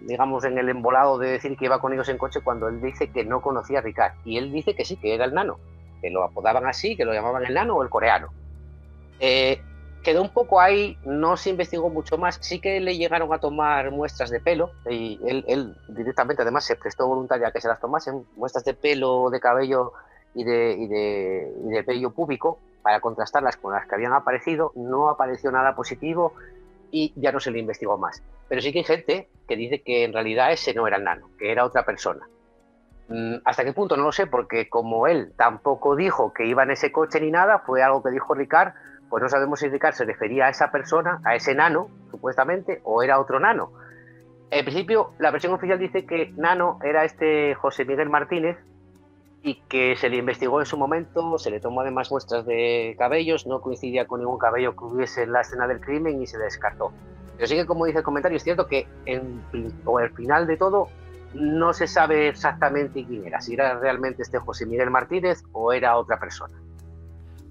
Speaker 3: digamos, en el embolado de decir que iba con ellos en coche cuando él dice que no conocía a Ricard. Y él dice que sí, que era el Nano, que lo apodaban así, que lo llamaban el Nano o el coreano. Quedó un poco ahí, no se investigó mucho más, sí que le llegaron a tomar muestras de pelo, y él directamente además se prestó voluntaria a que se las tomasen, muestras de pelo, de cabello y de vello púbico, para contrastarlas con las que habían aparecido. No apareció nada positivo y ya no se le investigó más. Pero sí que hay gente que dice que en realidad ese no era el Nano, que era otra persona. ¿Hasta qué punto? No lo sé, porque como él tampoco dijo que iba en ese coche ni nada, fue algo que dijo Ricard, pues no sabemos si Ricard se refería a esa persona, a ese Nano, supuestamente, o era otro Nano. En principio, la versión oficial dice que Nano era este José Miguel Martínez, y que se le investigó en su momento, se le tomó además muestras de cabellos, no coincidía con ningún cabello que hubiese en la escena del crimen y se descartó. Pero sí que, como dice el comentario, es cierto que al final de todo no se sabe exactamente quién era, si era realmente este José Miguel Martínez o era otra persona.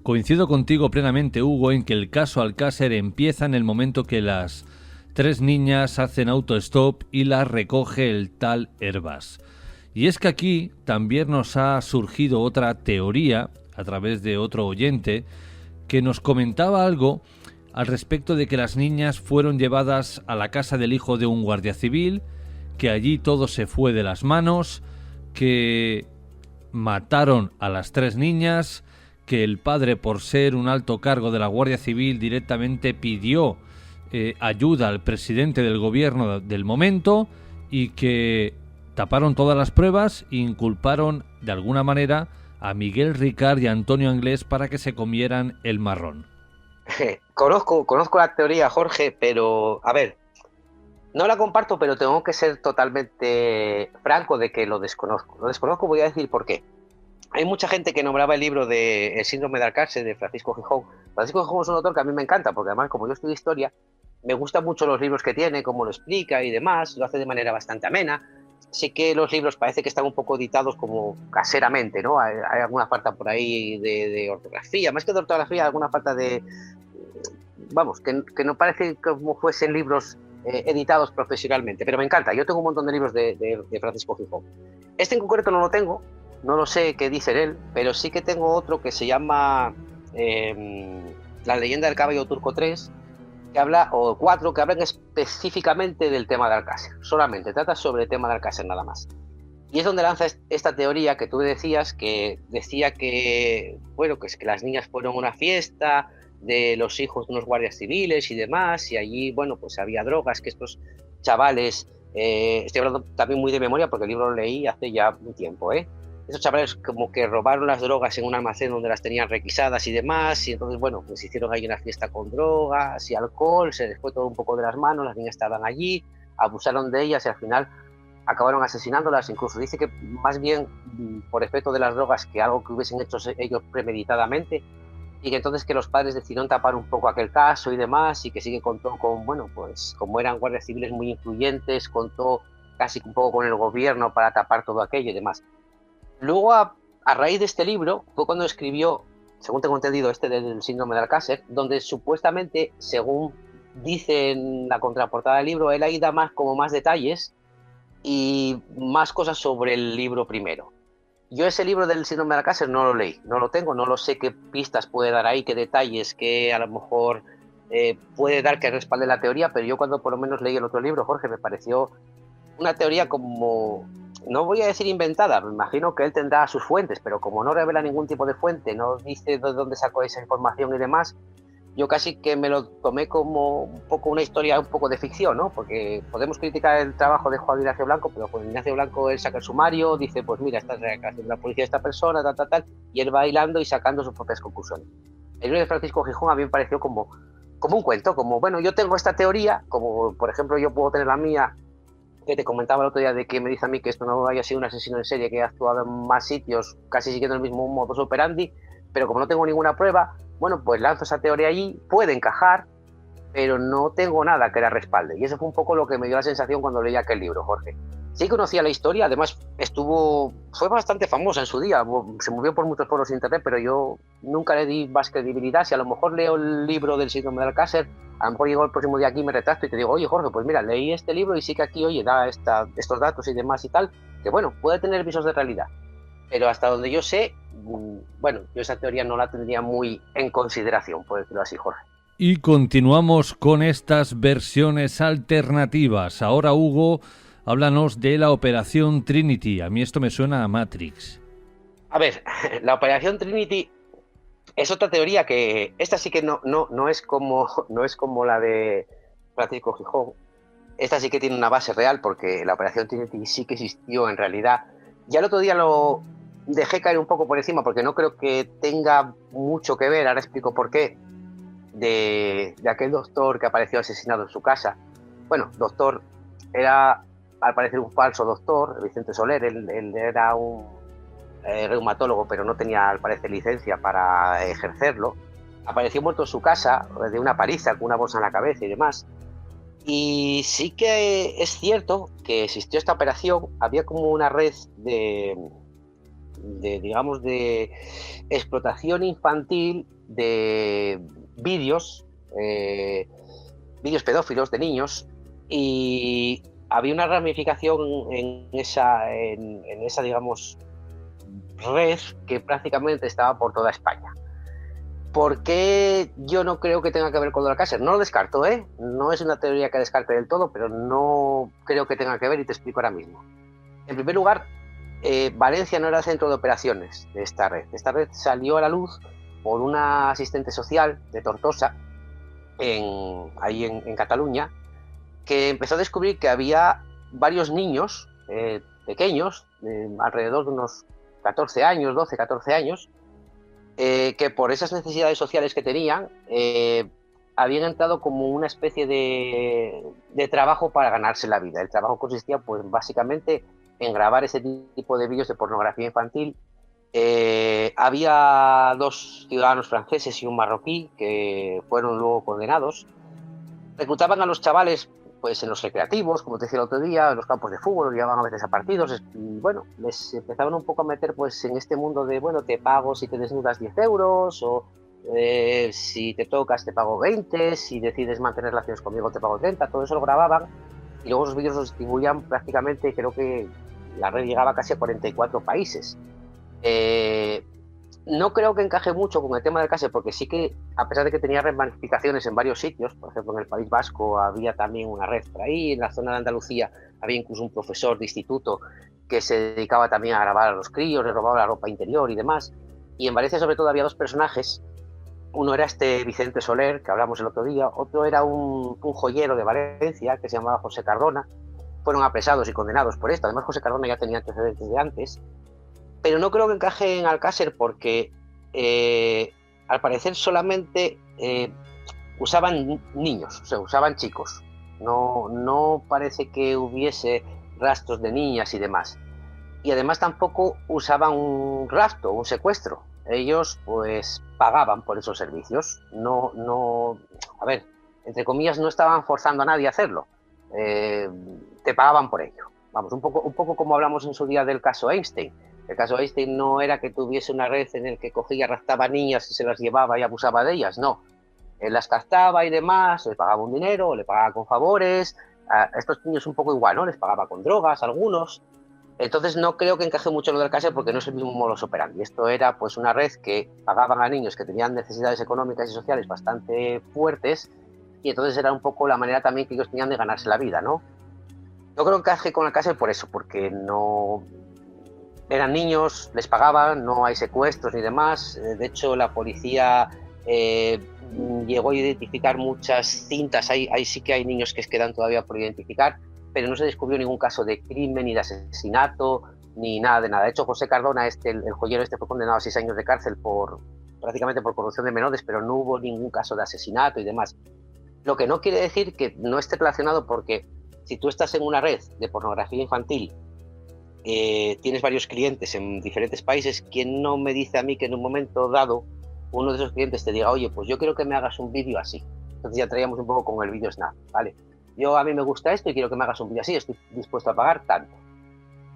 Speaker 1: Coincido contigo plenamente, Hugo, en que el caso Alcácer empieza en el momento que las 3 niñas hacen autostop y las recoge el tal Herbás. Y es que aquí también nos ha surgido otra teoría, a través de otro oyente, que nos comentaba algo al respecto de que las niñas fueron llevadas a la casa del hijo de un guardia civil, que allí todo se fue de las manos, que mataron a las 3 niñas, que el padre, por ser un alto cargo de la Guardia Civil, directamente pidió ayuda al presidente del gobierno del momento y que taparon todas las pruebas e inculparon de alguna manera a Miguel Ricard y a Antonio Anglés para que se comieran el marrón.
Speaker 3: Conozco la teoría, Jorge, pero a ver, no la comparto, pero tengo que ser totalmente franco de que lo desconozco. Lo desconozco, voy a decir por qué. Hay mucha gente que nombraba el libro de El síndrome de Alcácer de Francisco Gijón. Francisco Gijón es un autor que a mí me encanta, porque además, como yo estudio historia, me gustan mucho los libros que tiene, cómo lo explica y demás, lo hace de manera bastante amena. Sí que los libros parece que están un poco editados como caseramente, ¿no? Hay alguna falta por ahí de ortografía, más que de ortografía, alguna falta de... Vamos, que no parece como fuesen libros editados profesionalmente, pero me encanta. Yo tengo un montón de libros de Francisco Gijón. Este en concreto no lo tengo, no lo sé qué dice él, pero sí que tengo otro que se llama La leyenda del caballo turco 3, que habla, o 4, que hablan específicamente del tema de Alcácer, solamente trata sobre el tema de Alcácer nada más. Y es donde lanza esta teoría que tú decías, que decía que, bueno, que es que las niñas fueron a una fiesta de los hijos de unos guardias civiles y demás, y allí, bueno, pues había drogas, que estos chavales, estoy hablando también muy de memoria porque el libro lo leí hace ya un tiempo, esos chavales como que robaron las drogas en un almacén donde las tenían requisadas y demás, y entonces, bueno, pues hicieron ahí una fiesta con drogas y alcohol, se les fue todo un poco de las manos, las niñas estaban allí, abusaron de ellas y al final acabaron asesinándolas. Incluso dice que más bien por efecto de las drogas que algo que hubiesen hecho ellos premeditadamente, y que entonces que los padres decidieron tapar un poco aquel caso y demás, y que sí que contó con, bueno, pues como eran guardias civiles muy influyentes, contó casi un poco con el gobierno para tapar todo aquello y demás. Luego, a raíz de este libro, fue cuando escribió, según tengo entendido, este del síndrome de Alcácer, donde supuestamente, según dice en la contraportada del libro, él ahí da más detalles y más cosas sobre el libro primero. Yo ese libro del síndrome de Alcácer no lo leí, no lo tengo, no lo sé qué pistas puede dar ahí, qué detalles, qué a lo mejor puede dar que respalde la teoría, pero yo cuando por lo menos leí el otro libro, Jorge, me pareció una teoría como, no voy a decir inventada, me imagino que él tendrá sus fuentes, pero como no revela ningún tipo de fuente, no dice de dónde sacó esa información y demás, yo casi que me lo tomé como un poco una historia un poco de ficción, ¿no? Porque podemos criticar el trabajo de Juan Ignacio Blanco, pero Juan Ignacio Blanco, él saca el sumario, dice, pues mira, esta es la declaración de la policía de esta persona, tal, y él va hilando y sacando sus propias conclusiones. El libro de Francisco Gijón a mí me pareció como un cuento, como, bueno, yo tengo esta teoría, como por ejemplo yo puedo tener la mía, que te comentaba el otro día de que me dice a mí que esto no haya sido un asesino en serie que ha actuado en más sitios, casi siguiendo el mismo modus operandi, pero como no tengo ninguna prueba, bueno, pues lanzo esa teoría allí, puede encajar, pero no tengo nada que la respalde. Y eso fue un poco lo que me dio la sensación cuando leí aquel libro, Jorge. Sí conocía la historia, además fue bastante famosa en su día, se movió por muchos foros de internet, pero yo nunca le di más credibilidad. Si a lo mejor leo el libro del síndrome de Alcácer, a lo mejor llego el próximo día aquí y me retracto y te digo, oye Jorge, pues mira, leí este libro y sí que aquí, oye, da estos datos y demás y tal, que bueno, puede tener visos de realidad. Pero hasta donde yo sé, bueno, yo esa teoría no la tendría muy en consideración, por decirlo así, Jorge.
Speaker 1: Y continuamos con estas versiones alternativas. Ahora, Hugo, háblanos de la Operación Trinity. A mí esto me suena a Matrix.
Speaker 3: A ver, la Operación Trinity es otra teoría que esta sí que no es como la de Francisco Gijón. Esta sí que tiene una base real porque la Operación Trinity sí que existió en realidad. Ya el otro día lo dejé caer un poco por encima porque no creo que tenga mucho que ver, ahora explico por qué, de aquel doctor que apareció asesinado en su casa. Bueno, doctor, era al parecer un falso doctor, Vicente Soler, él era un reumatólogo, pero no tenía al parecer licencia para ejercerlo. Apareció muerto en su casa de una paliza con una bolsa en la cabeza y demás. Y sí que es cierto que existió esta operación, había como una red de explotación infantil de vídeos pedófilos de niños, y había una ramificación en esa digamos red que prácticamente estaba por toda España. ¿Por qué yo no creo que tenga que ver con el Alcácer? No lo descarto, ¿eh? No es una teoría que descarte del todo, pero no creo que tenga que ver y te explico ahora mismo. En primer lugar, Valencia no era el centro de operaciones de esta red. Esta red salió a la luz por una asistente social de Tortosa, ahí en Cataluña, que empezó a descubrir que había varios niños pequeños, alrededor de unos 14 años, 12, 14 años, que por esas necesidades sociales que tenían, habían entrado como una especie de trabajo para ganarse la vida. El trabajo consistía, pues, básicamente en grabar ese tipo de vídeos de pornografía infantil. Había 2 ciudadanos franceses y un marroquí que fueron luego condenados. Reclutaban a los chavales pues en los recreativos, como te decía el otro día, en los campos de fútbol, los llevaban a veces a partidos, y bueno, les empezaban un poco a meter pues en este mundo de, bueno, te pago si te desnudas 10 euros, o si te tocas te pago 20, si decides mantener relaciones conmigo te pago 30, todo eso lo grababan, y luego los vídeos los distribuían prácticamente, creo que la red llegaba casi a 44 países. No creo que encaje mucho con el tema del Alcácer, porque sí que, a pesar de que tenía ramificaciones en varios sitios, por ejemplo en el País Vasco había también una red por ahí, en la zona de Andalucía había incluso un profesor de instituto que se dedicaba también a grabar a los críos, les robaba la ropa interior y demás, y en Valencia sobre todo había 2 personajes. Uno era este Vicente Soler, que hablamos el otro día, otro era un joyero de Valencia que se llamaba José Cardona. Fueron apresados y condenados por esto. Además, José Cardona ya tenía antecedentes de antes. Pero no creo que encaje en Alcácer porque, al parecer, solamente usaban niños, o sea, usaban chicos. No parece que hubiese rastros de niñas y demás. Y además tampoco usaban un rapto, un secuestro. Ellos pues pagaban por esos servicios. A ver, entre comillas, no estaban forzando a nadie a hacerlo. Te pagaban por ello. Vamos, un poco como hablamos en su día del caso Einstein. El caso Einstein no era que tuviese una red en el que cogía, raptaba niñas y se las llevaba y abusaba de ellas, no. Él las captaba y demás, les pagaba un dinero, le pagaba con favores. A estos niños un poco igual, ¿no? Les pagaba con drogas, algunos. Entonces no creo que encaje mucho lo del Alcácer porque no es el mismo modus operandi. Esto era pues una red que pagaban a niños que tenían necesidades económicas y sociales bastante fuertes, y entonces era un poco la manera también que ellos tenían de ganarse la vida, ¿no? Yo creo que encaje con el Alcácer por eso, porque no eran niños, les pagaban, no hay secuestros ni demás. De hecho, la policía llegó a identificar muchas cintas. Ahí sí que hay niños que quedan todavía por identificar, pero no se descubrió ningún caso de crimen, ni de asesinato, ni nada de nada. De hecho, José Cardona, el joyero fue condenado a 6 años de cárcel prácticamente por corrupción de menores, pero no hubo ningún caso de asesinato y demás. Lo que no quiere decir que no esté relacionado, porque si tú estás en una red de pornografía infantil, tienes varios clientes en diferentes países, ¿quién no me dice a mí que en un momento dado uno de esos clientes te diga, oye, pues yo quiero que me hagas un vídeo así? Entonces ya traíamos un poco con el vídeo snap, ¿vale? A mí me gusta esto y quiero que me hagas un vídeo así, estoy dispuesto a pagar tanto.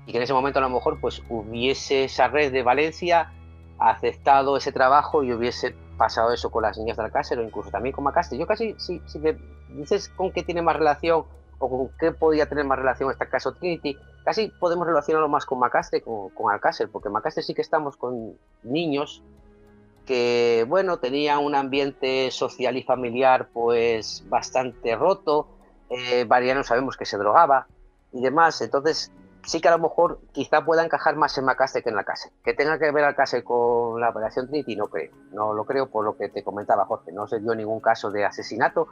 Speaker 3: Y que en ese momento a lo mejor pues hubiese esa red de Valencia aceptado ese trabajo y hubiese pasado eso con las niñas de Alcácer o incluso también con Macastre. Yo casi, si me dices con qué tiene más relación o con qué podía tener más relación este caso Trinity, casi podemos relacionarlo más con Macastre que con Alcácer, porque en Macastre sí que estamos con niños que, bueno, tenían un ambiente social y familiar pues bastante roto. Valeriano sabemos que se drogaba y demás, entonces sí que a lo mejor quizá pueda encajar más en Macastre que en Alcácer. Que tenga que ver Alcácer con la operación Trinity, no lo creo, por lo que te comentaba Jorge. No se dio ningún caso de asesinato,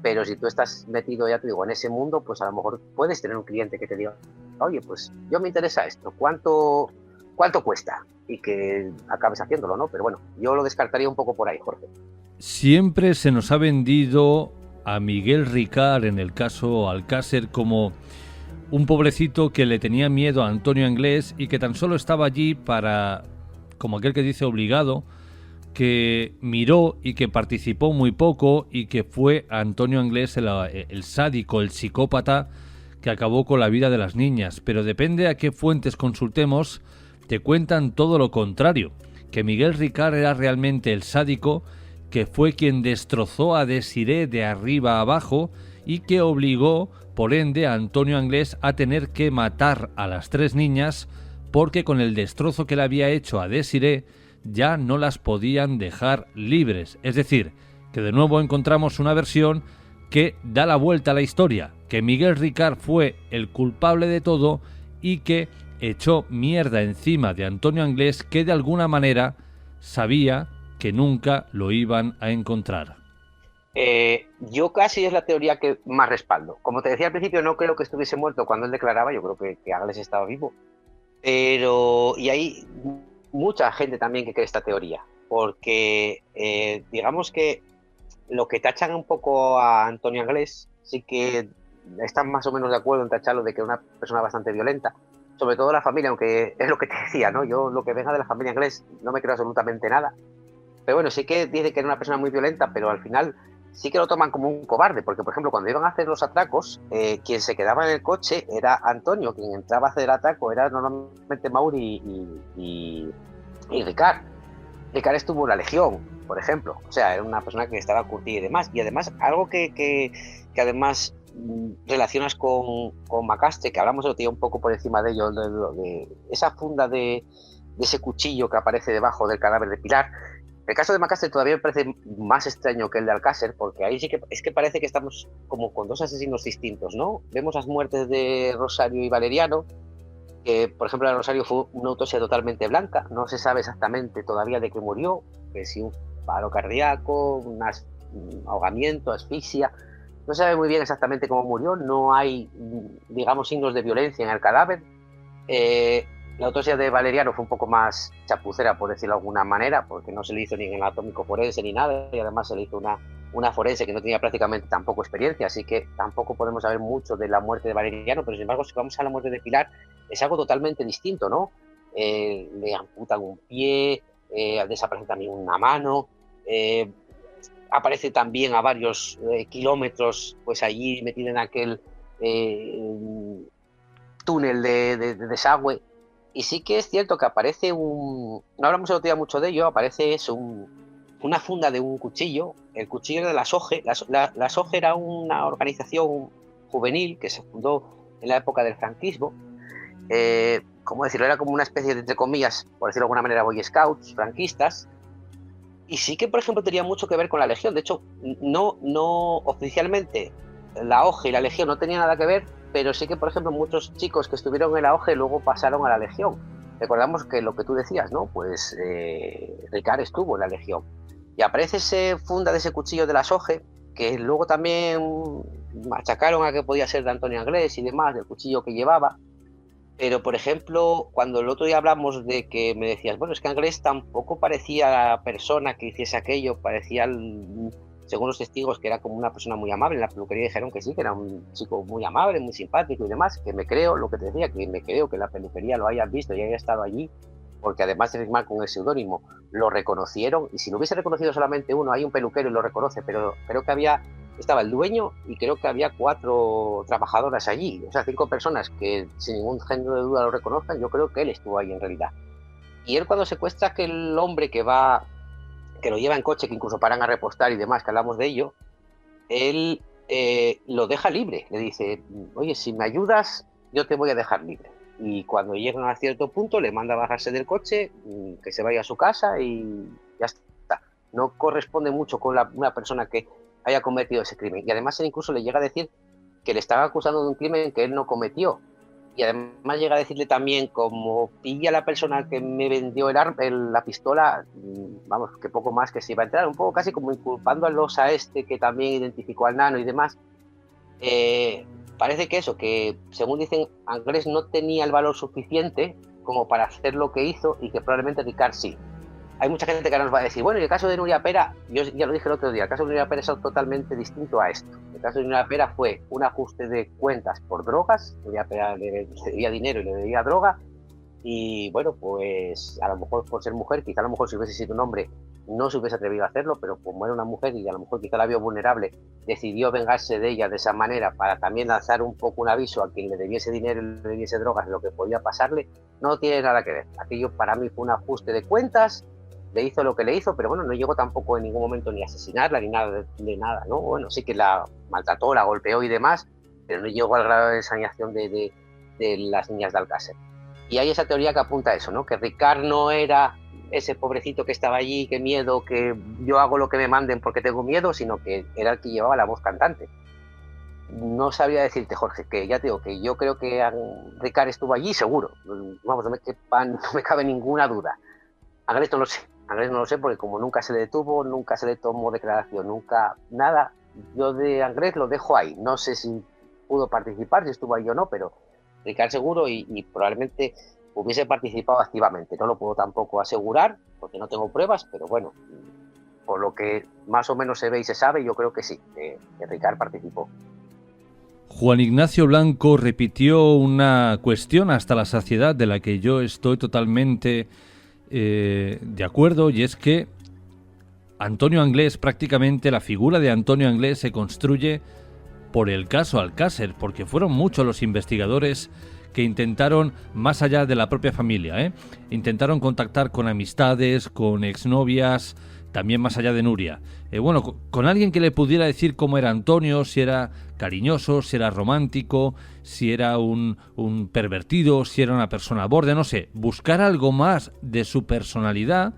Speaker 3: pero si tú estás metido, ya te digo, en ese mundo, pues a lo mejor puedes tener un cliente que te diga, oye, pues yo me interesa esto, ¿cuánto cuesta? Y que acabes haciéndolo, ¿no? Pero bueno, yo lo descartaría un poco por ahí, Jorge.
Speaker 1: Siempre se nos ha vendido a Miguel Ricard en el caso Alcácer como un pobrecito que le tenía miedo a Antonio Anglés y que tan solo estaba allí para, como aquel que dice, obligado, que miró y que participó muy poco y que fue Antonio Anglés el sádico, el psicópata que acabó con la vida de las niñas. Pero depende a qué fuentes consultemos, te cuentan todo lo contrario, que Miguel Ricard era realmente el sádico, que fue quien destrozó a Desiré de arriba a abajo y que obligó, por ende, a Antonio Anglés a tener que matar a las 3 niñas porque con el destrozo que le había hecho a Desiré ya no las podían dejar libres. Es decir, que de nuevo encontramos una versión que da la vuelta a la historia, que Miguel Ricard fue el culpable de todo y que echó mierda encima de Antonio Anglés, que de alguna manera sabía que nunca lo iban a encontrar.
Speaker 3: Yo casi es la teoría que más respaldo. Como te decía al principio, no creo que estuviese muerto cuando él declaraba, yo creo que Anglés estaba vivo. Y hay mucha gente también que cree esta teoría, porque digamos que lo que tachan un poco a Antonio Anglés, sí que están más o menos de acuerdo en tacharlo de que es una persona bastante violenta, sobre todo la familia, aunque es lo que te decía, ¿no? Yo lo que venga de la familia Anglés no me creo absolutamente nada. Pero bueno, sí que dice que era una persona muy violenta, pero al final sí que lo toman como un cobarde, porque por ejemplo cuando iban a hacer los atracos, quien se quedaba en el coche era Antonio, quien entraba a hacer el atraco era normalmente Mauri y Ricard. Ricard estuvo en la Legión, por ejemplo, o sea, era una persona que estaba curtida y demás, algo que además relacionas con Macastre, que hablamos el otro día un poco por encima de ello, de esa funda de ese cuchillo que aparece debajo del cadáver de Pilar. El caso de Macastre todavía me parece más extraño que el de Alcácer, porque ahí sí que es que parece que estamos como con 2 asesinos distintos, ¿no? Vemos las muertes de Rosario y Valeriano, que por ejemplo la de Rosario fue una autopsia totalmente blanca, no se sabe exactamente todavía de qué murió, que si un paro cardíaco, un ahogamiento, asfixia, no se sabe muy bien exactamente cómo murió, no hay, digamos, signos de violencia en el cadáver. La autopsia de Valeriano fue un poco más chapucera, por decirlo de alguna manera, porque no se le hizo ni en el anatómico forense ni nada, y además se le hizo una forense que no tenía prácticamente tampoco experiencia, así que tampoco podemos saber mucho de la muerte de Valeriano, pero sin embargo, si vamos a la muerte de Pilar, es algo totalmente distinto, ¿no? Le amputan un pie, desaparece también una mano, aparece también a varios kilómetros, pues allí metido en aquel túnel de desagüe. Y sí que es cierto que aparece no hablamos el otro día mucho de ello, aparece una funda de un cuchillo, el cuchillo de la SOGE. La SOGE era una organización juvenil que se fundó en la época del franquismo. ¿Cómo decirlo? Era como una especie de, entre comillas, por decirlo de alguna manera, Boy Scouts franquistas. Y sí que, por ejemplo, tenía mucho que ver con la Legión. De hecho, no oficialmente la OGE y la Legión no tenían nada que ver, pero sí que, por ejemplo, muchos chicos que estuvieron en la OGE luego pasaron a la Legión. Recordamos que lo que tú decías, ¿no? Pues Ricard estuvo en la Legión. Y aparece ese funda de ese cuchillo de la SOGE, que luego también machacaron a que podía ser de Antonio Anglés y demás, del cuchillo que llevaba. Pero, por ejemplo, cuando el otro día hablamos de que me decías, bueno, es que Anglés tampoco parecía la persona que hiciese aquello, parecía, según los testigos, que era como una persona muy amable. En la peluquería dijeron que sí, que era un chico muy amable, muy simpático y demás, que me creo lo que te decía, que me creo que la peluquería lo hayan visto y haya estado allí, porque además de firmar con el seudónimo, lo reconocieron. Y si lo hubiese reconocido solamente uno, hay un peluquero y lo reconoce, pero creo que estaba el dueño y creo que había 4 trabajadoras allí, o sea, 5 personas que sin ningún género de duda lo reconozcan. Yo creo que él estuvo ahí en realidad. Y él, cuando secuestra aquel hombre que lo lleva en coche, que incluso paran a repostar y demás, que hablamos de ello, él lo deja libre, le dice, oye, si me ayudas, yo te voy a dejar libre. Y cuando llegan a cierto punto, le manda a bajarse del coche, que se vaya a su casa y ya está. No corresponde mucho con una persona que haya cometido ese crimen. Y además él incluso le llega a decir que le estaba acusando de un crimen que él no cometió. Y además llega a decirle también, como pilla a la persona que me vendió la pistola, vamos, que poco más que se iba a entrar, un poco casi como inculpando al Losa que también identificó al nano y demás. Parece que eso, que según dicen, Anglés no tenía el valor suficiente como para hacer lo que hizo, y que probablemente Ricard sí. Hay mucha gente que nos va a decir, bueno, y el caso de Nuria Pera, yo ya lo dije el otro día, el caso de Nuria Pera es totalmente distinto a esto. El caso de Nuria Pera fue un ajuste de cuentas por drogas. Nuria Pera le debía dinero y le debía droga, y bueno, pues a lo mejor por ser mujer, quizá a lo mejor si hubiese sido un hombre no se hubiese atrevido a hacerlo, pero como era una mujer y a lo mejor quizá la vio vulnerable, decidió vengarse de ella de esa manera para también lanzar un poco un aviso a quien le debiese dinero y le debiese drogas, lo que podía pasarle. No tiene nada que ver. Aquello para mí fue un ajuste de cuentas. Le hizo lo que le hizo, pero bueno, no llegó tampoco en ningún momento ni a asesinarla ni nada de nada, ¿no? Bueno, sí que la maltrató, la golpeó y demás, pero no llegó al grado de ensañación de las niñas de Alcácer. Y hay esa teoría que apunta a eso, ¿no? Que Ricard no era ese pobrecito que estaba allí, qué miedo, que yo hago lo que me manden porque tengo miedo, sino que era el que llevaba la voz cantante. No sabría decirte, Jorge, que ya te digo que yo creo que Ricard estuvo allí seguro. Vamos, no me cabe ninguna duda. Anglés no lo sé, porque como nunca se le detuvo, nunca se le tomó declaración, nunca nada. Yo de Anglés lo dejo ahí. No sé si pudo participar, si estuvo ahí o no, pero Ricard seguro, y probablemente hubiese participado activamente. No lo puedo tampoco asegurar porque no tengo pruebas, pero bueno, por lo que más o menos se ve y se sabe, yo creo que sí, que Ricard participó.
Speaker 1: Juan Ignacio Blanco repitió una cuestión hasta la saciedad, de la que yo estoy totalmente de acuerdo, y es que Antonio Anglés, prácticamente la figura de Antonio Anglés se construye por el caso Alcácer, porque fueron muchos los investigadores que intentaron, más allá de la propia familia, intentaron contactar con amistades, con exnovias, también más allá de Nuria. Bueno, con alguien que le pudiera decir cómo era Antonio, si era cariñoso, si era romántico, si era un pervertido, si era una persona borde, no sé, buscar algo más de su personalidad,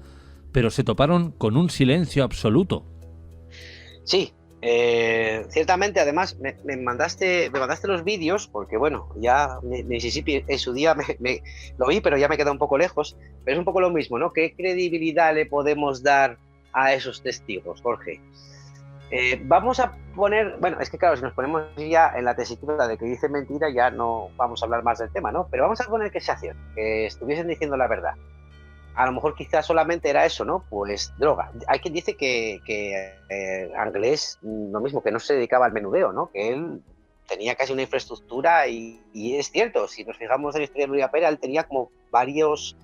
Speaker 1: pero se toparon con un silencio absoluto.
Speaker 3: Sí, ciertamente. Además me mandaste los vídeos, porque bueno, ya Mississippi en su día lo vi, pero ya me queda un poco lejos. Pero es un poco lo mismo, ¿no? ¿Qué credibilidad le podemos dar a esos testigos, Jorge? Vamos a poner, bueno, es que claro, si nos ponemos ya en la tesitura de que dice mentira, ya no vamos a hablar más del tema, ¿no? Pero vamos a poner que sea cierto, que estuviesen diciendo la verdad. a lo mejor quizás solamente era eso, ¿no? Pues droga. Hay quien dice que Anglés, lo mismo, que no se dedicaba al menudeo, ¿no? Que él tenía casi una infraestructura y es cierto, si nos fijamos en la historia de Luis Pera, él tenía como varios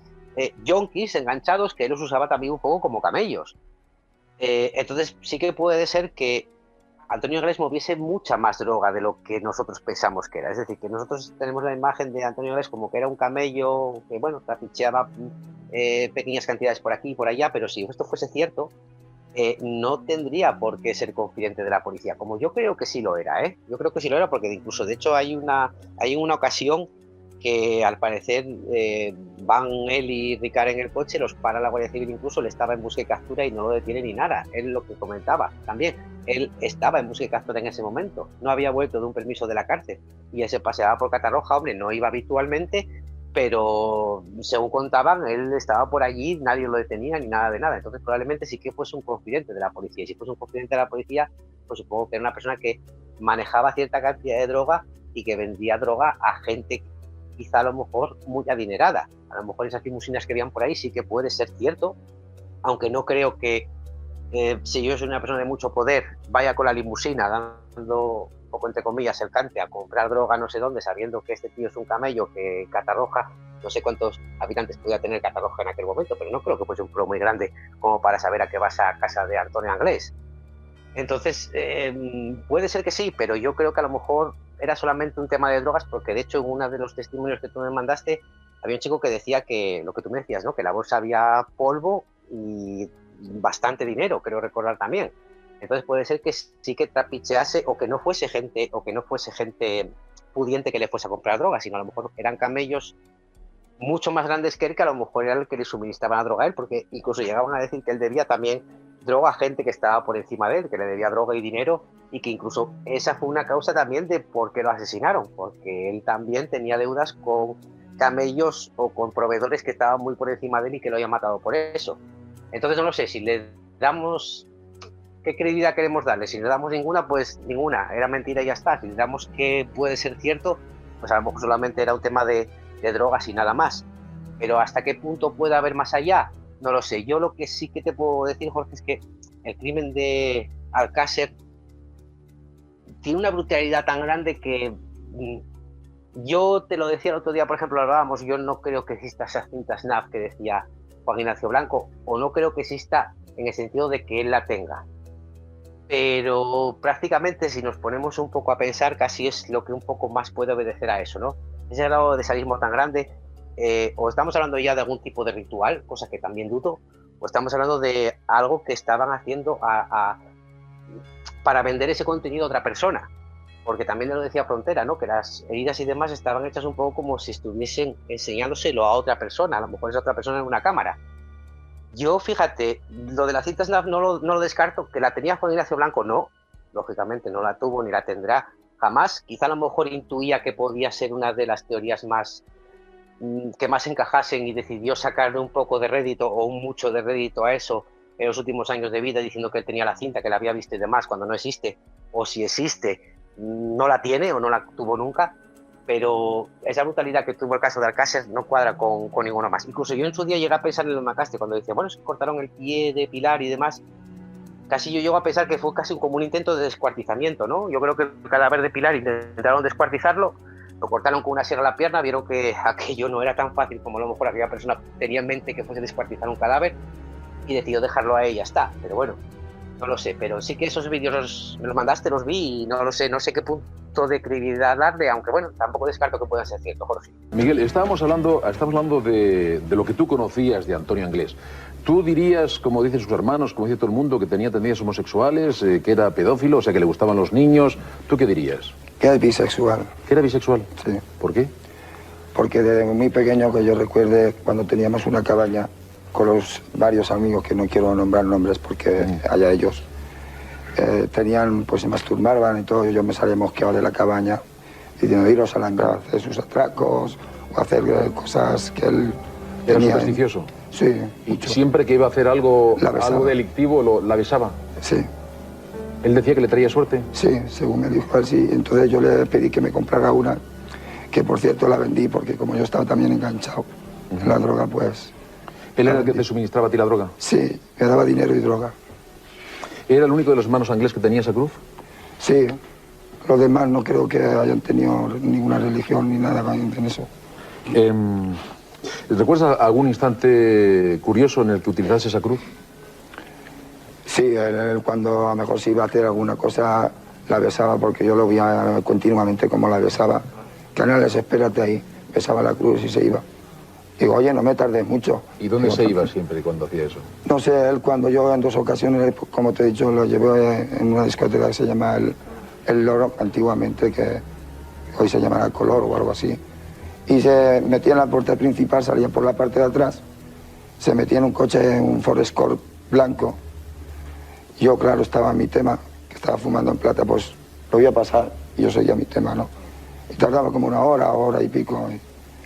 Speaker 3: yonkis enganchados que él los usaba también un poco como camellos. Entonces sí que puede ser que Antonio Anglés moviese mucha más droga de lo que nosotros pensamos que era. Es decir, que nosotros tenemos la imagen de Antonio Anglés como que era un camello que, bueno, trapicheaba pequeñas cantidades por aquí y por allá, pero si esto fuese cierto, no tendría por qué ser confidente de la policía, como yo creo que sí lo era, ¿eh? Yo creo que sí lo era, porque incluso, de hecho, hay una ocasión que al parecer van él y Ricard en el coche, los para la Guardia Civil, incluso le estaba en busca y captura y no lo detiene ni nada. Él lo que comentaba también, él estaba en busca y captura en ese momento, no había vuelto de un permiso de la cárcel y él se paseaba por Catarroja, hombre, no iba habitualmente, pero según contaban, él estaba por allí, nadie lo detenía ni nada de nada. Entonces probablemente sí que fuese un confidente de la policía, y si fuese un confidente de la policía, pues supongo que era una persona que manejaba cierta cantidad de droga y que vendía droga a gente quizá a lo mejor muy adinerada. A lo mejor esas limusinas que habían por ahí sí que puede ser cierto, aunque no creo que si yo soy una persona de mucho poder vaya con la limusina dando, poco entre comillas, el cante a comprar droga no sé dónde, sabiendo que este tío es un camello, que Catarroja, no sé cuántos habitantes podía tener Catarroja en aquel momento, pero no creo que fuese un pueblo muy grande como para saber a qué vas a casa de Antonio Anglés. Entonces, puede ser que sí, pero yo creo que a lo mejor era solamente un tema de drogas, porque de hecho en uno de los testimonios que tú me mandaste había un chico que decía que, lo que tú me decías, ¿no? Que en la bolsa había polvo y bastante dinero, creo recordar también. Entonces puede ser que sí que trapichease, o que no fuese gente pudiente que le fuese a comprar drogas, sino a lo mejor eran camellos mucho más grandes que él, que a lo mejor era el que le suministraban la droga a él, porque incluso llegaban a decir que él debía también droga a gente que estaba por encima de él, que le debía droga y dinero, y que incluso esa fue una causa también de por qué lo asesinaron, porque él también tenía deudas con camellos o con proveedores que estaban muy por encima de él y que lo habían matado por eso. Entonces no lo sé, si le damos qué credibilidad queremos darle, si le damos ninguna, pues ninguna, era mentira y ya está. Si le damos que puede ser cierto, pues a lo mejor solamente era un tema de drogas y nada más. Pero hasta qué punto puede haber más allá, no lo sé. Yo lo que sí que te puedo decir, Jorge, es que el crimen de Alcácer tiene una brutalidad tan grande que yo te lo decía el otro día, por ejemplo, hablábamos, yo no creo que exista esa cinta SNAF que decía Juan Ignacio Blanco, o no creo que exista en el sentido de que él la tenga. Pero prácticamente, si nos ponemos un poco a pensar, casi es lo que un poco más puede obedecer a eso, ¿no? Ese grado de sadismo tan grande, o estamos hablando ya de algún tipo de ritual, cosa que también dudo, o estamos hablando de algo que estaban haciendo para vender ese contenido a otra persona, porque también lo decía Frontera, ¿no? Que las heridas y demás estaban hechas un poco como si estuviesen enseñándoselo a otra persona, a lo mejor esa otra persona en una cámara. Yo, fíjate, lo de la cinta SNAF no lo descarto, que la tenía Juan Ignacio Blanco, no, lógicamente no la tuvo ni la tendrá jamás. Quizá a lo mejor intuía que podía ser una de las teorías que más encajasen y decidió sacarle un poco de rédito o un mucho de rédito a eso en los últimos años de vida, diciendo que él tenía la cinta, que la había visto y demás, cuando no existe, o si existe, no la tiene o no la tuvo nunca. Pero esa brutalidad que tuvo el caso de Alcácer no cuadra con ninguno más. Incluso yo en su día llegué a pensar en el Macastre, cuando decía, bueno, se cortaron el pie de Pilar y demás. Casi yo llego a pensar que fue casi como un intento de descuartizamiento, ¿no? Yo creo que el cadáver de Pilar intentaron descuartizarlo, lo cortaron con una sierra a la pierna, vieron que aquello no era tan fácil como a lo mejor aquella persona tenía en mente que fuese descuartizar un cadáver, y decidió dejarlo ahí y ya está. Pero bueno, no lo sé, pero sí que esos vídeos me los mandaste, los vi y no lo sé, no sé qué punto de credibilidad darle, aunque bueno, tampoco descarto que puedan ser ciertos, Jorge.
Speaker 2: Miguel, estamos hablando de lo que tú conocías de Antonio Anglés. ¿Tú dirías, como dicen sus hermanos, como dice todo el mundo, que tenía tendencias homosexuales, que era pedófilo, o sea, que le gustaban los niños? ¿Tú qué dirías?
Speaker 10: Que era bisexual.
Speaker 2: ¿Que era bisexual?
Speaker 10: Sí.
Speaker 2: ¿Por qué?
Speaker 10: Porque desde muy pequeño, que yo recuerde, cuando teníamos una cabaña con los varios amigos, que no quiero nombrar nombres porque allá ellos, tenían, pues se masturbaban y todo, y yo me salía mosqueado de la cabaña diciendo, iros a la entrada, hacer sus atracos o hacer cosas que él
Speaker 2: ¿Era
Speaker 10: tenía.
Speaker 2: supersticioso?
Speaker 10: Sí.
Speaker 2: ¿Y siempre que iba a hacer algo delictivo la besaba?
Speaker 10: Sí.
Speaker 2: ¿Él decía que le traía suerte?
Speaker 10: Sí, según me dijo él, sí. Entonces yo le pedí que me comprara una, que por cierto la vendí porque como yo estaba también enganchado en la droga, pues...
Speaker 2: ¿Él era el que te suministraba a ti la droga?
Speaker 10: Sí, me daba dinero y droga.
Speaker 2: ¿Era el único de los hermanos Anglés que tenía esa cruz?
Speaker 10: Sí, los demás no creo que hayan tenido ninguna religión ni nada en eso.
Speaker 2: ¿Recuerdas algún instante curioso en el que utilizase esa cruz?
Speaker 10: Sí, cuando a lo mejor se iba a hacer alguna cosa, la besaba porque yo lo veía continuamente como la besaba. Canales, espérate ahí. Besaba la cruz y se iba. Digo, oye, no me tardes mucho.
Speaker 2: ¿Y dónde
Speaker 10: Digo,
Speaker 2: se iba siempre cuando hacía eso?
Speaker 10: No sé, él cuando yo en 2 ocasiones, como te he dicho, lo llevé en una discoteca que se llama el Loro, antiguamente, que hoy se llamará Color o algo así. Y se metía en la puerta principal, salía por la parte de atrás, se metía en un coche, un Ford Escort blanco. Yo, claro, estaba en mi tema, que estaba fumando en plata, pues lo voy a pasar y yo seguía mi tema, ¿no? Y tardaba como 1 hora, hora y pico.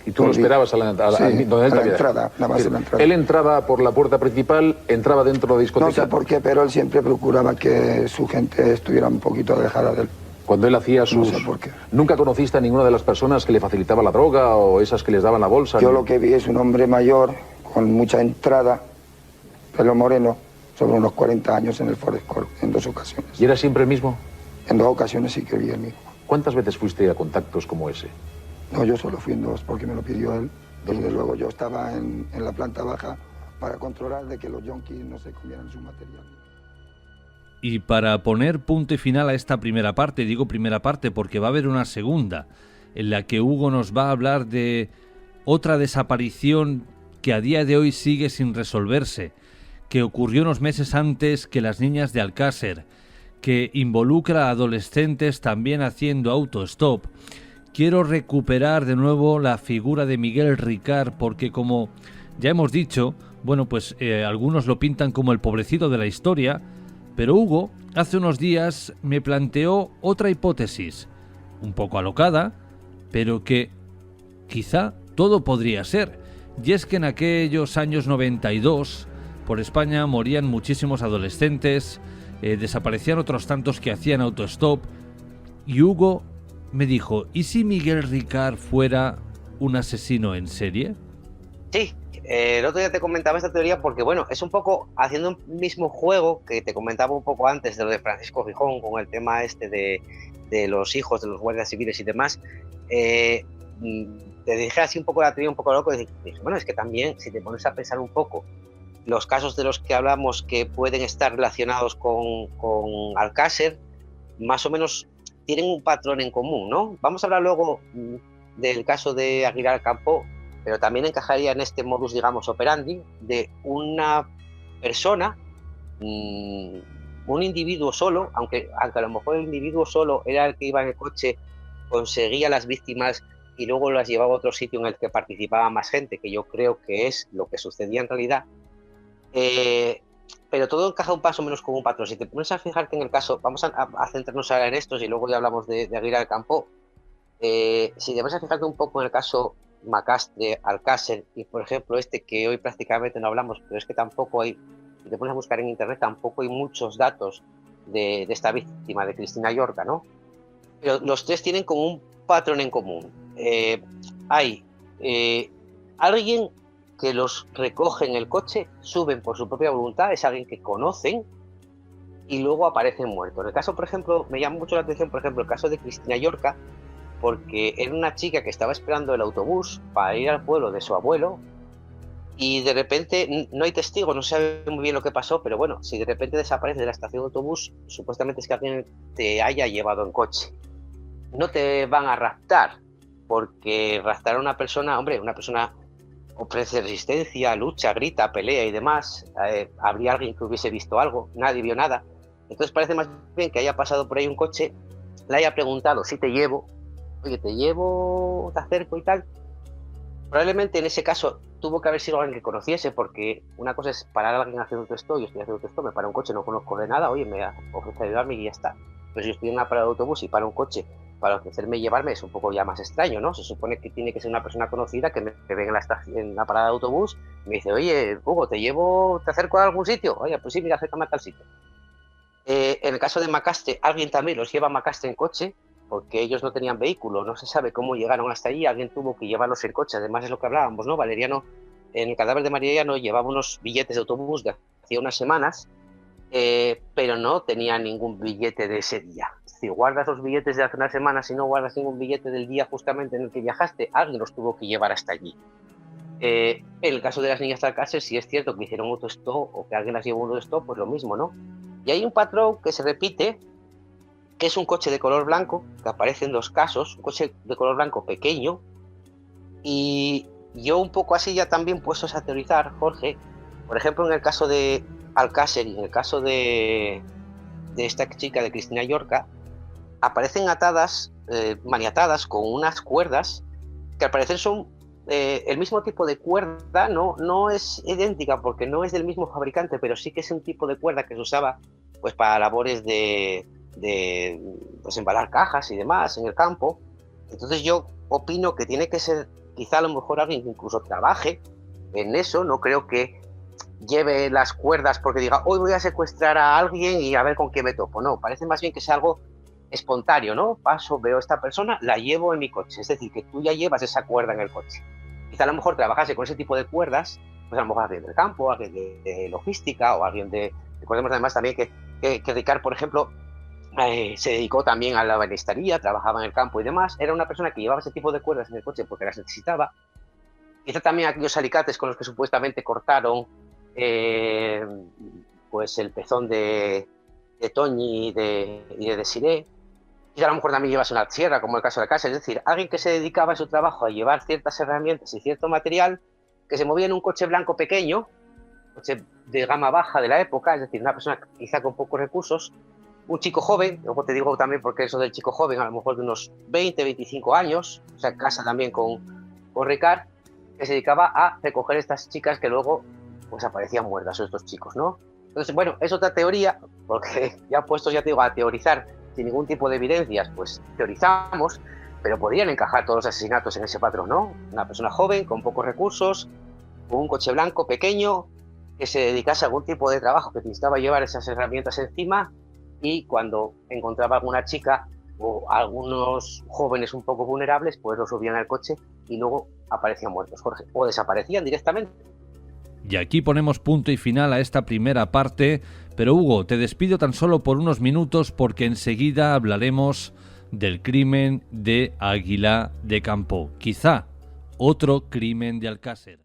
Speaker 2: ¿Y tú lo esperabas a la entrada?
Speaker 10: Nada más en la entrada.
Speaker 2: Él entraba por la puerta principal, entraba dentro de la discoteca.
Speaker 10: No sé por qué, pero él siempre procuraba que su gente estuviera un poquito alejada de él.
Speaker 2: Cuando él hacía sus...
Speaker 10: No sé por qué.
Speaker 2: ¿Nunca conociste a ninguna de las personas que le facilitaba la droga o esas que les daban la bolsa?
Speaker 10: Yo lo que vi es un hombre mayor, con mucha entrada, pelo moreno, sobre unos 40 años en el Ford Escort, en 2 ocasiones.
Speaker 2: ¿Y era siempre el mismo?
Speaker 10: En 2 ocasiones sí que vi el mismo.
Speaker 2: ¿Cuántas veces fuiste a contactos como ese?
Speaker 10: No, yo solo fui en 2 porque me lo pidió él. Desde luego yo estaba en la planta baja para controlar de que los yonkis no se comieran su material.
Speaker 1: Y para poner punto y final a esta primera parte, digo primera parte porque va a haber una segunda, en la que Hugo nos va a hablar de otra desaparición que a día de hoy sigue sin resolverse, que ocurrió unos meses antes que las niñas de Alcácer, que involucra a adolescentes también haciendo autostop. Quiero recuperar de nuevo la figura de Miguel Ricard porque, como ya hemos dicho, bueno, pues algunos lo pintan como el pobrecito de la historia, pero Hugo hace unos días me planteó otra hipótesis, un poco alocada, pero que quizá todo podría ser. Y es que en aquellos años 92, por España morían muchísimos adolescentes, desaparecían otros tantos que hacían autostop, y Hugo me dijo, ¿y si Miguel Ricard fuera un asesino en serie?
Speaker 3: Sí, el otro día te comentaba esta teoría porque, bueno, es un poco haciendo un mismo juego que te comentaba un poco antes de lo de Francisco Gijón con el tema este de los hijos de los guardias civiles y demás. Te dije así un poco la teoría, un poco loco, y dije, bueno, es que también, si te pones a pensar un poco, los casos de los que hablamos que pueden estar relacionados con Alcácer, más o menos tienen un patrón en común, ¿no? Vamos a hablar luego del caso de Aguilar Campo, pero también encajaría en este modus, digamos, operandi de una persona, un individuo solo, aunque a lo mejor el individuo solo era el que iba en el coche, conseguía las víctimas y luego las llevaba a otro sitio en el que participaba más gente, que yo creo que es lo que sucedía en realidad. Pero todo encaja un paso menos con un patrón. Si te pones a fijarte en el caso, vamos a centrarnos ahora en estos y luego ya hablamos de Aguilar Campo. Si te pones a fijarte un poco en el caso Macastre, Alcácer y por ejemplo este que hoy prácticamente no hablamos, pero es que tampoco hay, si te pones a buscar en internet, tampoco hay muchos datos de esta víctima, de Cristina Llorca, ¿no? Pero los tres tienen como un patrón en común. Hay alguien que los recoge en el coche, suben por su propia voluntad, es alguien que conocen y luego aparecen muertos. En el caso, por ejemplo, me llama mucho la atención, por ejemplo, el caso de Cristina Llorca, porque era una chica que estaba esperando el autobús para ir al pueblo de su abuelo y de repente no hay testigos, no se sabe muy bien lo que pasó, pero bueno, si de repente desaparece de la estación de autobús, supuestamente es que alguien te haya llevado en coche. No te van a raptar, porque raptar a una persona, hombre, una persona ofrece resistencia, lucha, grita, pelea y demás, habría alguien que hubiese visto algo, nadie vio nada. Entonces parece más bien que haya pasado por ahí un coche, le haya preguntado si te llevo, oye, te llevo, te acerco y tal. Probablemente en ese caso tuvo que haber sido alguien que conociese, porque una cosa es parar a alguien haciendo esto, yo estoy haciendo esto, me para un coche, no conozco de nada, oye, me ofrece ayudarme y ya está. Pero si yo estoy en una parada de autobús y para un coche para ofrecerme y llevarme, es un poco ya más extraño, ¿no? Se supone que tiene que ser una persona conocida que me ve en la parada de autobús y me dice, oye, Hugo, te llevo, te acerco a algún sitio. Oye, pues sí, mira, acércame a tal sitio. En el caso de Macastre, alguien también los lleva a Macastre en coche, porque ellos no tenían vehículo, no se sabe cómo llegaron hasta allí, alguien tuvo que llevarlos en coche. Además es lo que hablábamos, ¿no? Valeriano en el cadáver de María Llano llevaba unos billetes de autobús de hacía unas semanas, pero no tenía ningún billete de ese día. Si guardas los billetes de hace unas semanas y no guardas ningún billete del día justamente en el que viajaste, alguien los tuvo que llevar hasta allí. En el caso de las niñas de Alcácer, si es cierto que hicieron autostop o que alguien las llevó autostop, pues lo mismo, ¿no? Y hay un patrón que se repite, que es un coche de color blanco, que aparece en 2 casos, un coche de color blanco pequeño, y yo un poco así ya también puestos a teorizar, Jorge, por ejemplo, en el caso de Alcácer y en el caso de esta chica de Cristina Llorca, aparecen atadas, maniatadas con unas cuerdas que al parecer son el mismo tipo de cuerda, no es idéntica porque no es del mismo fabricante, pero sí que es un tipo de cuerda que se usaba pues para labores de pues embalar cajas y demás en el campo. Entonces yo opino que tiene que ser quizá a lo mejor alguien que incluso trabaje en eso. No creo que lleve las cuerdas porque diga hoy voy a secuestrar a alguien y a ver con qué me topo. No, parece más bien que sea algo espontáneo, ¿no? Paso, veo a esta persona, la llevo en mi coche. Es decir, que tú ya llevas esa cuerda en el coche. Quizá a lo mejor trabajase con ese tipo de cuerdas, pues a lo mejor alguien del campo, alguien de logística o alguien de... Recordemos además también que Ricard, por ejemplo, se dedicó también a la banistería, trabajaba en el campo y demás. Era una persona que llevaba ese tipo de cuerdas en el coche porque las necesitaba. Quizá también aquellos alicates con los que supuestamente cortaron pues el pezón de Toñi y de Desiré. Y a lo mejor también llevas una sierra, como el caso de Alcácer. Es decir, alguien que se dedicaba a su trabajo a llevar ciertas herramientas y cierto material, que se movía en un coche blanco pequeño, coche de gama baja de la época, es decir, una persona quizá con pocos recursos, un chico joven, luego te digo también porque eso del chico joven, a lo mejor de unos 20, 25 años, o sea, casa también con Ricard, que se dedicaba a recoger estas chicas que luego pues aparecían muertas, estos chicos, ¿no? Entonces, bueno, es otra teoría, porque ya puestos, ya te digo, a teorizar sin ningún tipo de evidencias, pues teorizamos, pero podrían encajar todos los asesinatos en ese patrón, ¿no? Una persona joven, con pocos recursos, con un coche blanco pequeño, que se dedicase a algún tipo de trabajo que necesitaba llevar esas herramientas encima, y cuando encontraba alguna chica o algunos jóvenes un poco vulnerables, pues los subían al coche y luego aparecían muertos, Jorge, o desaparecían directamente.
Speaker 1: Y aquí ponemos punto y final a esta primera parte, pero Hugo, te despido tan solo por unos minutos porque enseguida hablaremos del crimen de Aguilar de Campoo, quizá otro crimen de Alcácer.